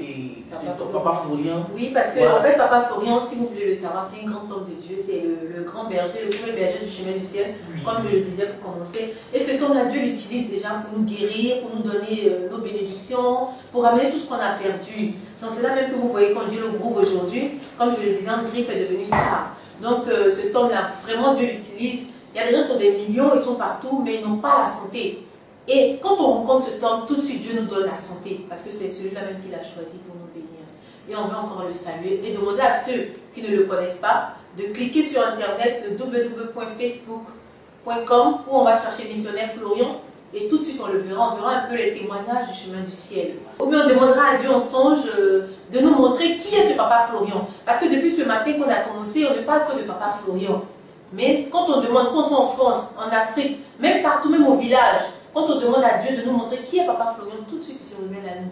Papa Florian. Oui, parce que voilà. En fait, Papa Florian, si vous voulez le savoir, c'est un grand homme de Dieu, c'est le grand berger, le premier berger du chemin du ciel, Oui. comme je le disais pour commencer. Et cet homme-là, Dieu l'utilise déjà pour nous guérir, pour nous donner nos bénédictions, pour ramener tout ce qu'on a perdu. C'est en cela même que vous voyez quand Dieu le Groove aujourd'hui, comme je le disais, André est devenu star. Donc cet homme-là, vraiment Dieu l'utilise. Il y a des gens qui ont des millions, ils sont partout, mais ils n'ont pas la santé. Et quand on rencontre cet homme, tout de suite Dieu nous donne la santé, parce que c'est celui-là même qu'il a choisi pour nous bénir. Et on veut encore le saluer et demander à ceux qui ne le connaissent pas de cliquer sur internet le www.facebook.com où on va chercher missionnaire Florian et tout de suite on le verra, on verra un peu les témoignages du chemin du ciel. Ou bien on demandera à Dieu en songe de nous montrer qui est ce Papa Florian. Parce que depuis ce matin qu'on a commencé, on ne parle que de Papa Florian. Mais quand on demande, qu'on soit en France, en Afrique, même partout, même au village, quand on demande à Dieu de nous montrer qui est Papa Florian, tout de suite il se révèle à nous.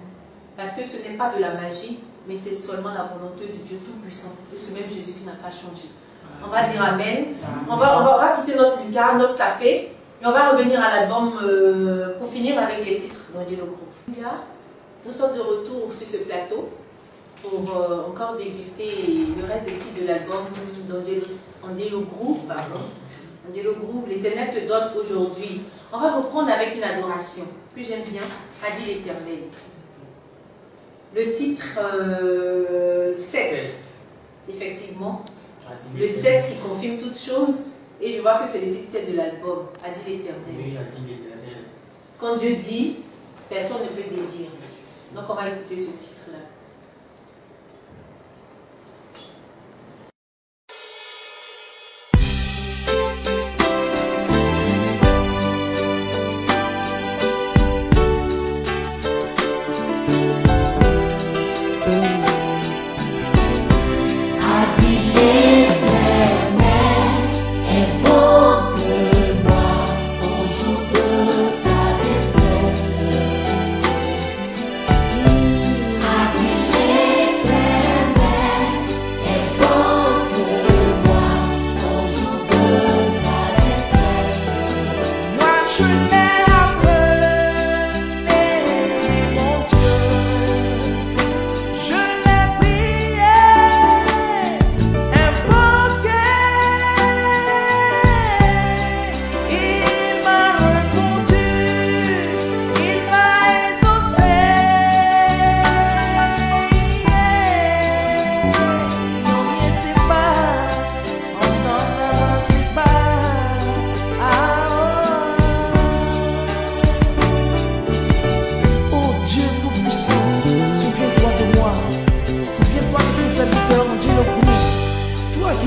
Parce que ce n'est pas de la magie, mais c'est seulement la volonté du Dieu Tout-Puissant. Et ce même Jésus qui n'a pas changé. On va dire Amen. On va quitter notre Lucas, notre café, et on va revenir à l'album pour finir avec les titres d'Angelo Groove. Nous sommes de retour sur ce plateau pour encore déguster le reste des titres de l'album d'Angelo Groove. Angelo Groove, l'Éternel te donne aujourd'hui. On va reprendre avec une adoration que j'aime bien, a dit l'Éternel. Le titre 7, effectivement. Le 7 qui confirme toutes choses. Et je vois que c'est le titre 7 de l'album, a dit l'Éternel. Oui, a dit l'Éternel. Quand Dieu dit, personne ne peut dédire. Donc on va écouter ce titre-là.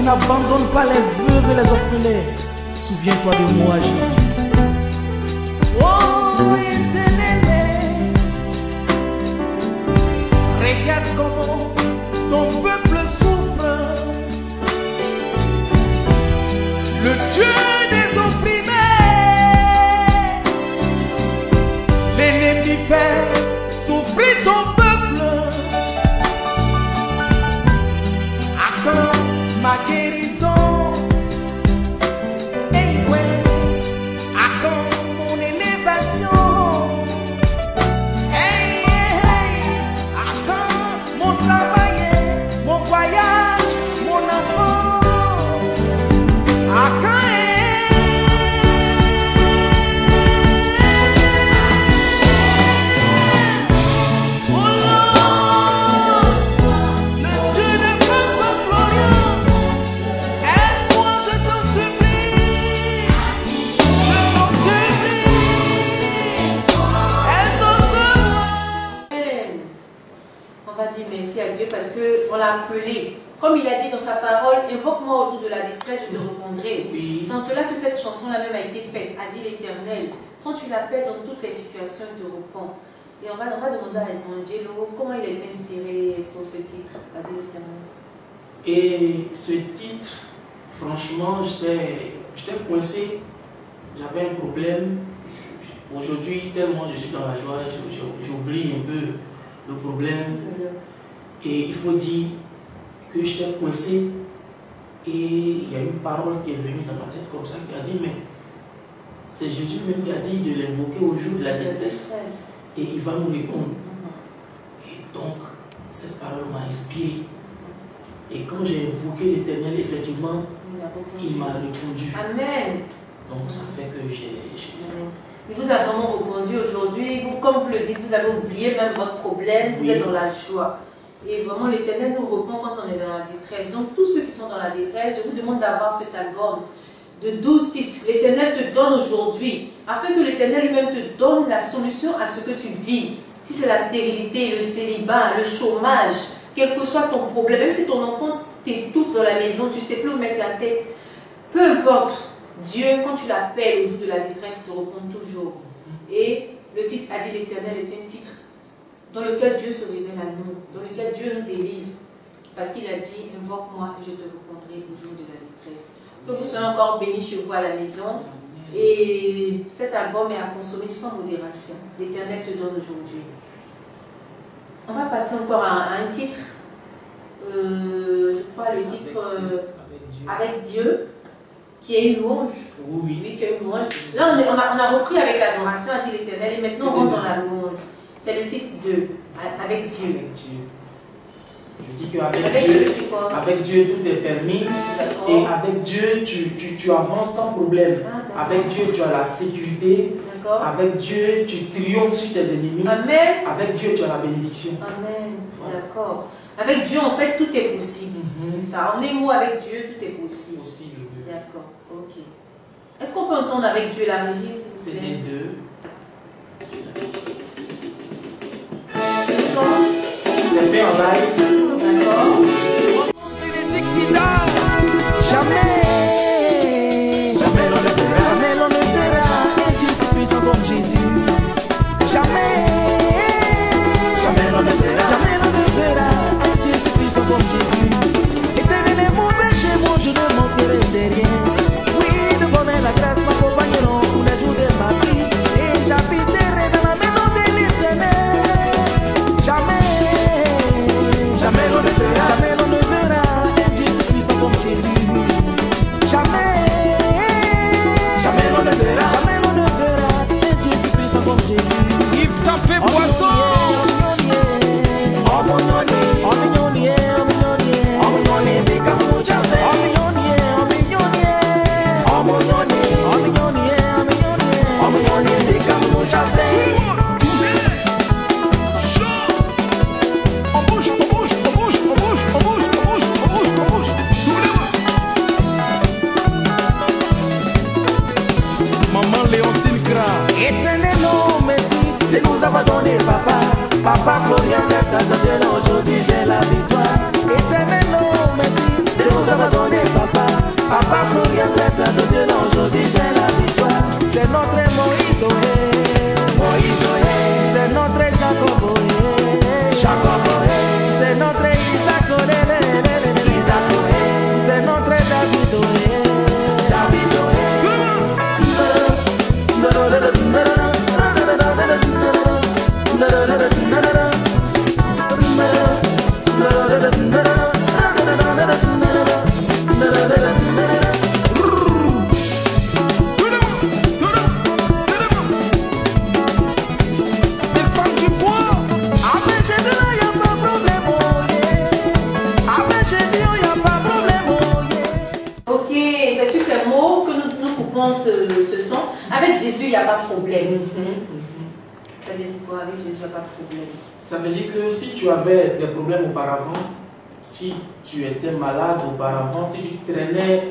N'abandonne pas les veuves et les orphelins. Souviens-toi de moi, Jésus. Oh, Éternel, regarde comment ton peuple souffre. Le Dieu des opprimés, l'ennemi fait souffrir ton peuple. Attends ma guérison, hey, ouais. Attends mon élévation, hey, hey. Attends mon travail, mon voyage, mon enfant, attends. On va dire merci à Dieu parce qu'on l'a appelé. Comme il a dit dans sa parole, évoque-moi au jour de la détresse, je te répondrai. Oui. C'est en cela que cette chanson-là même a été faite, a dit l'Éternel. Quand tu l'appelles dans toutes les situations, il te répond. Et on va demander à Angelo comment il a été inspiré pour ce titre, a dit l'Éternel. Et ce titre, franchement, j'étais coincé, j'avais un problème. Aujourd'hui, tellement je suis dans la joie, j'oublie un peu le problème. Et il faut dire que j'étais coincé. Et il y a une parole qui est venue dans ma tête comme ça, qui a dit, mais c'est Jésus même qui a dit de l'invoquer au jour de la détresse. Et il va nous répondre. Et donc, cette parole m'a inspiré. Et quand j'ai invoqué l'Éternel, effectivement, il m'a répondu. Amen. Donc ça fait que j'ai... Il vous a vraiment répondu aujourd'hui. Vous, comme vous le dites, vous avez oublié même votre problème. Vous êtes dans la joie. Et vraiment, l'Éternel nous répond quand on est dans la détresse. Donc tous ceux qui sont dans la détresse, je vous demande d'avoir cet album de 12 titres. L'Éternel te donne aujourd'hui, afin que l'Éternel lui-même te donne la solution à ce que tu vis. Si c'est la stérilité, le célibat, le chômage, quel que soit ton problème, même si ton enfant t'étouffe dans la maison, tu ne sais plus où mettre la tête, peu importe, Dieu, quand tu l'appelles au jour de la détresse, il te répond toujours. Et le titre a dit l'Éternel est un titre dans lequel Dieu se révèle à nous, dans lequel Dieu nous délivre. Parce qu'il a dit, invoque-moi et je te répondrai au jour de la détresse. Que vous soyez encore bénis chez vous à la maison. Et cet album est à consommer sans modération. L'Éternel te donne aujourd'hui. On va passer encore à un titre. Je crois le titre Avec Dieu, qui est une louange. Oui, qui est une louange. Là, on a repris avec l'adoration, a dit l'Éternel, et maintenant on rentre dans la louange. C'est le titre de Avec Dieu. Je dis qu'avec Dieu, tout est permis. Et avec Dieu, tu avances sans problème. Avec Dieu, tu as la sécurité. Avec Dieu, tu triomphes sur tes ennemis. Amen. Avec Dieu, tu as la bénédiction. Amen. D'accord. Avec Dieu, en fait, tout est possible. Ça, en un mot, avec Dieu, tout est possible. D'accord. Ok. Est-ce qu'on peut entendre avec Dieu la régie? C'est les deux. C'est fait en live. D'accord. Jamais l'on ne verra un Dieu si puissant comme Jésus. Jamais l'on ne verra un Dieu si puissant comme Jésus. Éternel est mon péché, moi je ne manquerai de rien. Oui, le bonheur et la grâce m'accompagneront tous les jours de ma vie. Et j'habiterai dans la maison de l'Éternel. Jamais l'on ne verra un Dieu si puissant comme Jésus. Jamais l'on ne verra un Dieu si puissant comme Jésus. Yves Tapé Boisson. Éternel, non, merci de nous avoir donné papa. Papa Florian, grâce à Dieu, là aujourd'hui j'ai la victoire. Éternel, non, merci de nous avoir donné papa. Papa Florian, grâce à Dieu, là aujourd'hui j'ai la victoire. C'est notre Moïse, c'est notre Jacob, c'est notre Isaac, c'est notre David. Ce son. Avec Jésus, il n'y a pas de problème. Ça veut dire quoi? Avec Jésus, il n'y a pas de problème. Ça veut dire que si tu avais des problèmes auparavant, si tu étais malade auparavant, si tu traînais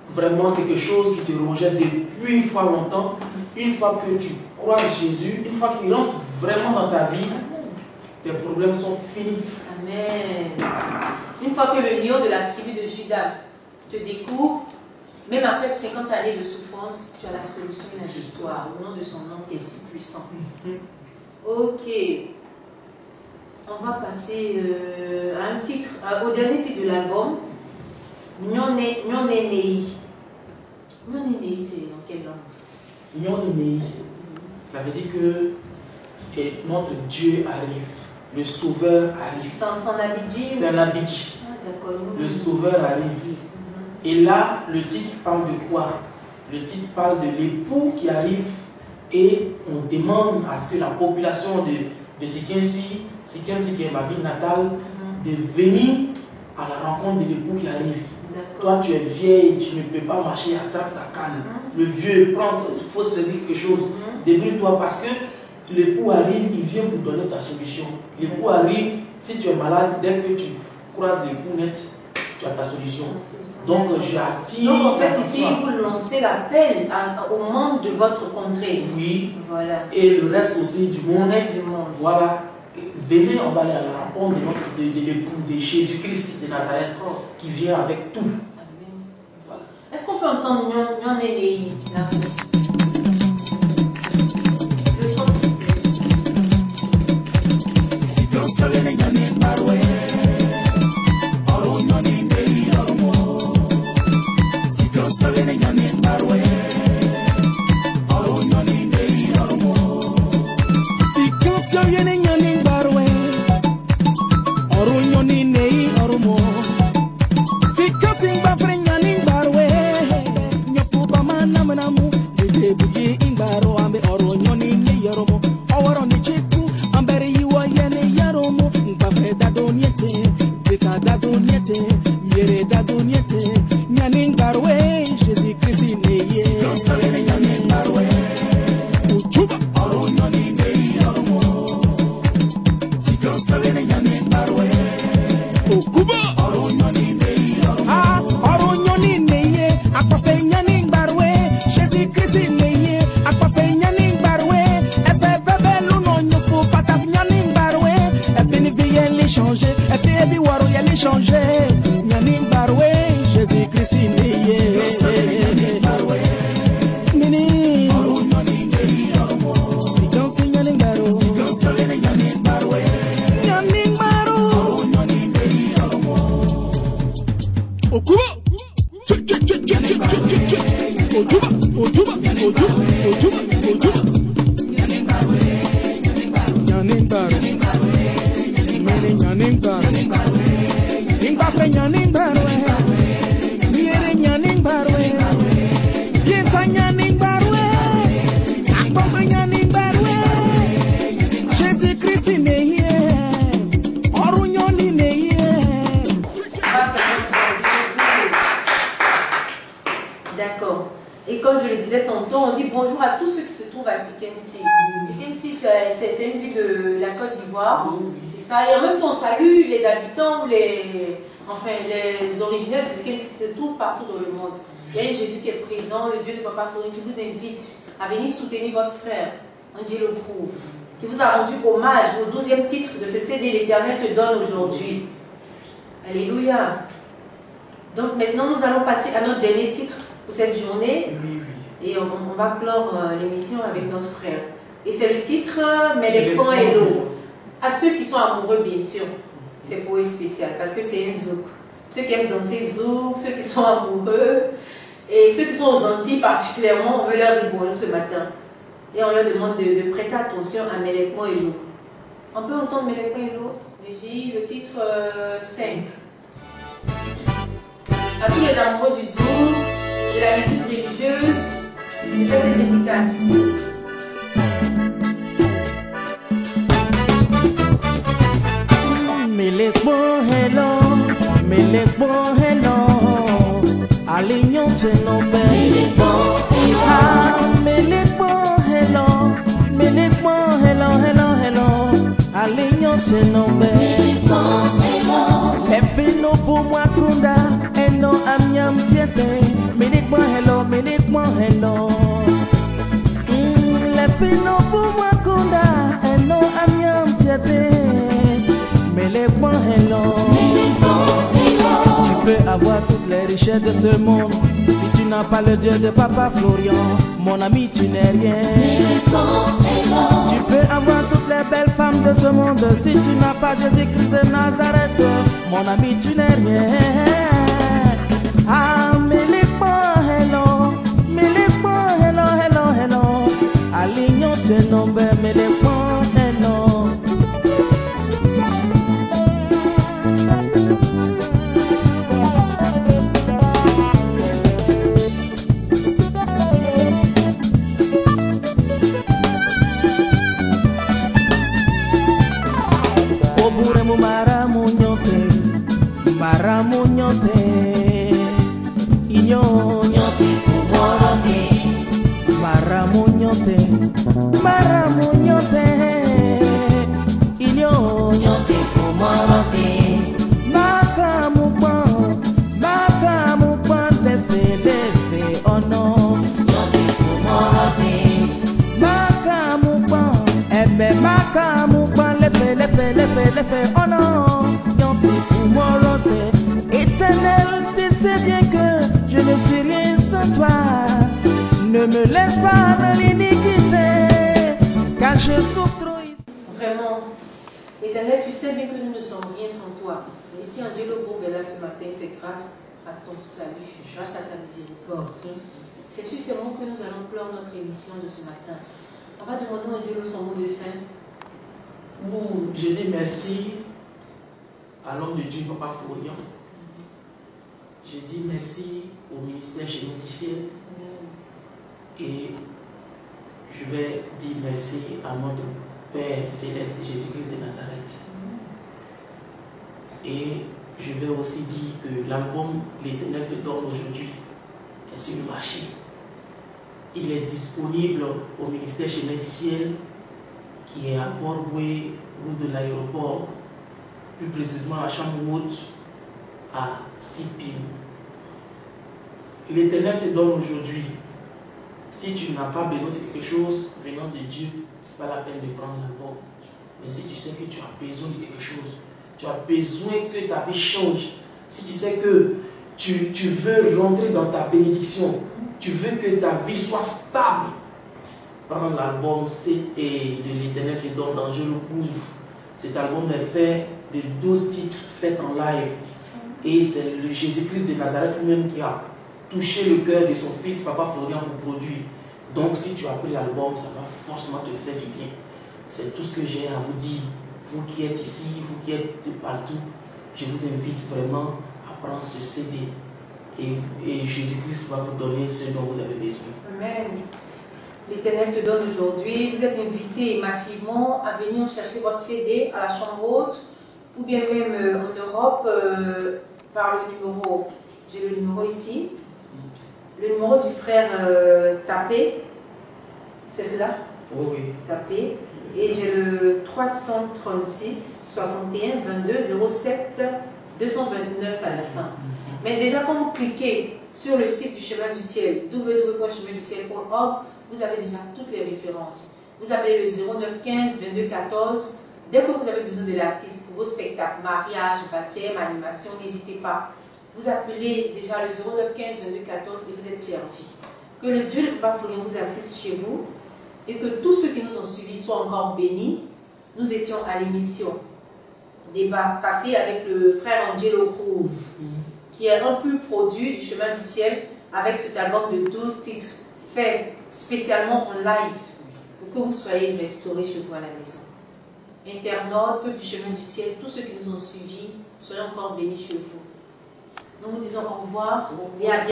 vraiment quelque chose qui te rongeait depuis une fois longtemps, une fois que tu croises Jésus, une fois qu'il entre vraiment dans ta vie, tes problèmes sont finis. Amen. Une fois que le lion de la tribu de Juda te découvre, même après 50 années de souffrance, tu as la solution de l'histoire. Au nom de son nom qui est si puissant. Ok. On va passer à un titre, au dernier titre de l'album. Nyonenei. Nyonenei, c'est en quelle langue? Nyonenei, ça veut dire que notre Dieu arrive, le Sauveur arrive. C'est en Abidji? C'est un Abidji. Ah, d'accord. Le Sauveur arrive. Et là, le titre parle de quoi? Le titre parle de l'époux qui arrive et on demande à ce que la population de Sikensi, qui est ma ville natale, de venir à la rencontre de l'époux qui arrive. Toi, tu es vieille, tu ne peux pas marcher, attrape ta canne. Le vieux, il faut saisir quelque chose. Débrouille-toi parce que l'époux arrive, il vient pour donner ta solution. L'époux arrive, si tu es malade, dès que tu croises l'époux net, tu as ta solution. Donc, j'attire. Donc, en fait, ici, vous lancez l'appel au monde de votre contrée. Oui. Voilà. Et le reste aussi du monde. Le reste du monde. Voilà. Venez, on va aller à la rencontre de l'époux de Jésus-Christ de Nazareth qui vient avec tout. Voilà. Est-ce qu'on peut entendre Nyonenei là? Le son, s'il vous plaît. D'accord. Et comme je le disais tantôt, on dit bonjour à tous ceux qui se trouvent à Sikensi. Sikensi, c'est une ville de la Côte d'Ivoire. C'est ça. Et en même temps, on salue les habitants, les originaires de Sikensi qui se trouvent partout dans le monde. Il y a Jésus qui est présent, le Dieu de Papa Florine, qui vous invite à venir soutenir votre frère, Angelo Prouve, qui vous a rendu hommage au 12e titre de ce CD, l'Éternel te donne aujourd'hui. Alléluia. Donc maintenant, nous allons passer à notre dernier titre pour cette journée. Et on va clore l'émission avec notre frère. Et c'est le titre Mais les pans et l'eau. À ceux qui sont amoureux, bien sûr, c'est pour eux spécial parce que c'est un zouk. Ceux qui aiment danser zouk, ceux qui sont amoureux et ceux qui sont aux Antilles particulièrement, on veut leur dire bonjour ce matin. Et on leur demande de prêter attention à Melekmo et l'eau. On peut entendre Melekmo et l'eau, le titre 5. À tous les amoureux du zouk, de la musique religieuse, je fais cette dédicace. Melekmo hello, alignon tenombe. Melekmo hello, alignon tenombe. Efino bumwa kunda, eno amnyam tiete. Melekmo hello. Efino bumwa kunda, eno amnyam tiete. richesses de ce monde. Si tu n'as pas le Dieu de Papa Florian, mon ami, tu n'es rien. Tu peux avoir toutes les belles femmes de ce monde. Si tu n'as pas Jésus-Christ de Nazareth, mon ami, tu n'es rien. Ah, hello, hello. Alignon te nombe, hello. Oburemu maramunyote, inyote kumorote, maramunyote, inyote kumorote, makamupan lefe ono, nyote kumorote, makamupan, ebe makamupan lefe ono, nyote kumorote. Éternel, tu sais bien que je ne suis rien sans toi. Ne me laisse pas dans l'iniquité, car je souffre trop. Vraiment, Éternel, tu sais bien que nous ne sommes rien sans toi. Et si un Dieu le groupe est là ce matin, c'est grâce à ton salut, grâce à ta miséricorde. C'est sur ces mots que nous allons clore notre émission de ce matin. On va demander à Dieu son mot de fin. Je dis merci à l'homme de Dieu, Papa Florian. Je dis merci au ministère chez nous du ciel. Et je vais dire merci à notre Père Céleste Jésus-Christ de Nazareth. Et je vais aussi dire que l'album L'Éternel te donne aujourd'hui est sur le marché. Il est disponible au ministère chez nous du ciel qui est à Port-Boué, route de l'aéroport, plus précisément à Chambre-Haute, à Sipim. L'Éternel te donne aujourd'hui. Si tu n'as pas besoin de quelque chose venant de Dieu, ce n'est pas la peine de prendre l'album. Mais si tu sais que tu as besoin de quelque chose, tu as besoin que ta vie change, si tu sais que tu veux rentrer dans ta bénédiction, tu veux que ta vie soit stable, prends l'album et de l'Éternel te donne dans Je le prouve. Cet album est fait de 12 titres faits en live. Et c'est le Jésus-Christ de Nazareth lui-même qui a touché le cœur de son fils, Papa Florian, pour produire. Donc si tu as pris l'album, ça va forcément te faire du bien. C'est tout ce que j'ai à vous dire. Vous qui êtes ici, vous qui êtes de partout, je vous invite vraiment à prendre ce CD. Et Jésus-Christ va vous donner ce dont vous avez besoin. Amen. L'Éternel te donne aujourd'hui. Vous êtes invités massivement à venir chercher votre CD à la Chambre Haute ou bien même en Europe par le numéro. J'ai le numéro ici. Le numéro du frère Tapé. C'est cela? Oui. Tapé. Et j'ai le 336 61 22 07 229 à la fin. Mais déjà quand vous cliquez sur le site du Chemin du Ciel, www.cheminduciel.org, vous avez déjà toutes les références. Vous appelez le 09 15 22 14. Dès que vous avez besoin de l'artiste pour vos spectacles, mariage, baptême, animation, n'hésitez pas. Vous appelez déjà le 09 15 22 14 et vous êtes servi. Que le Dieu de Papa Florian vous assiste chez vous et que tous ceux qui nous ont suivis soient encore bénis. Nous étions à l'émission Débat Café avec le frère Angelo Groove, qui est un pur produit du Chemin du Ciel avec cet album de 12 titres fait spécialement en live pour que vous soyez restaurés chez vous à la maison. Internautes, peuple du Chemin du Ciel, tous ceux qui nous ont suivis, soyez encore bénis chez vous. Nous vous disons au revoir et à bientôt.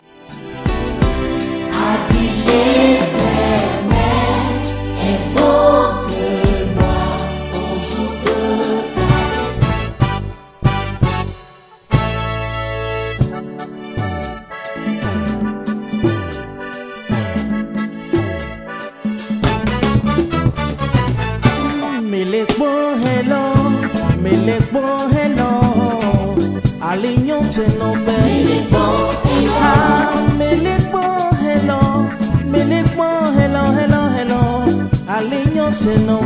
To know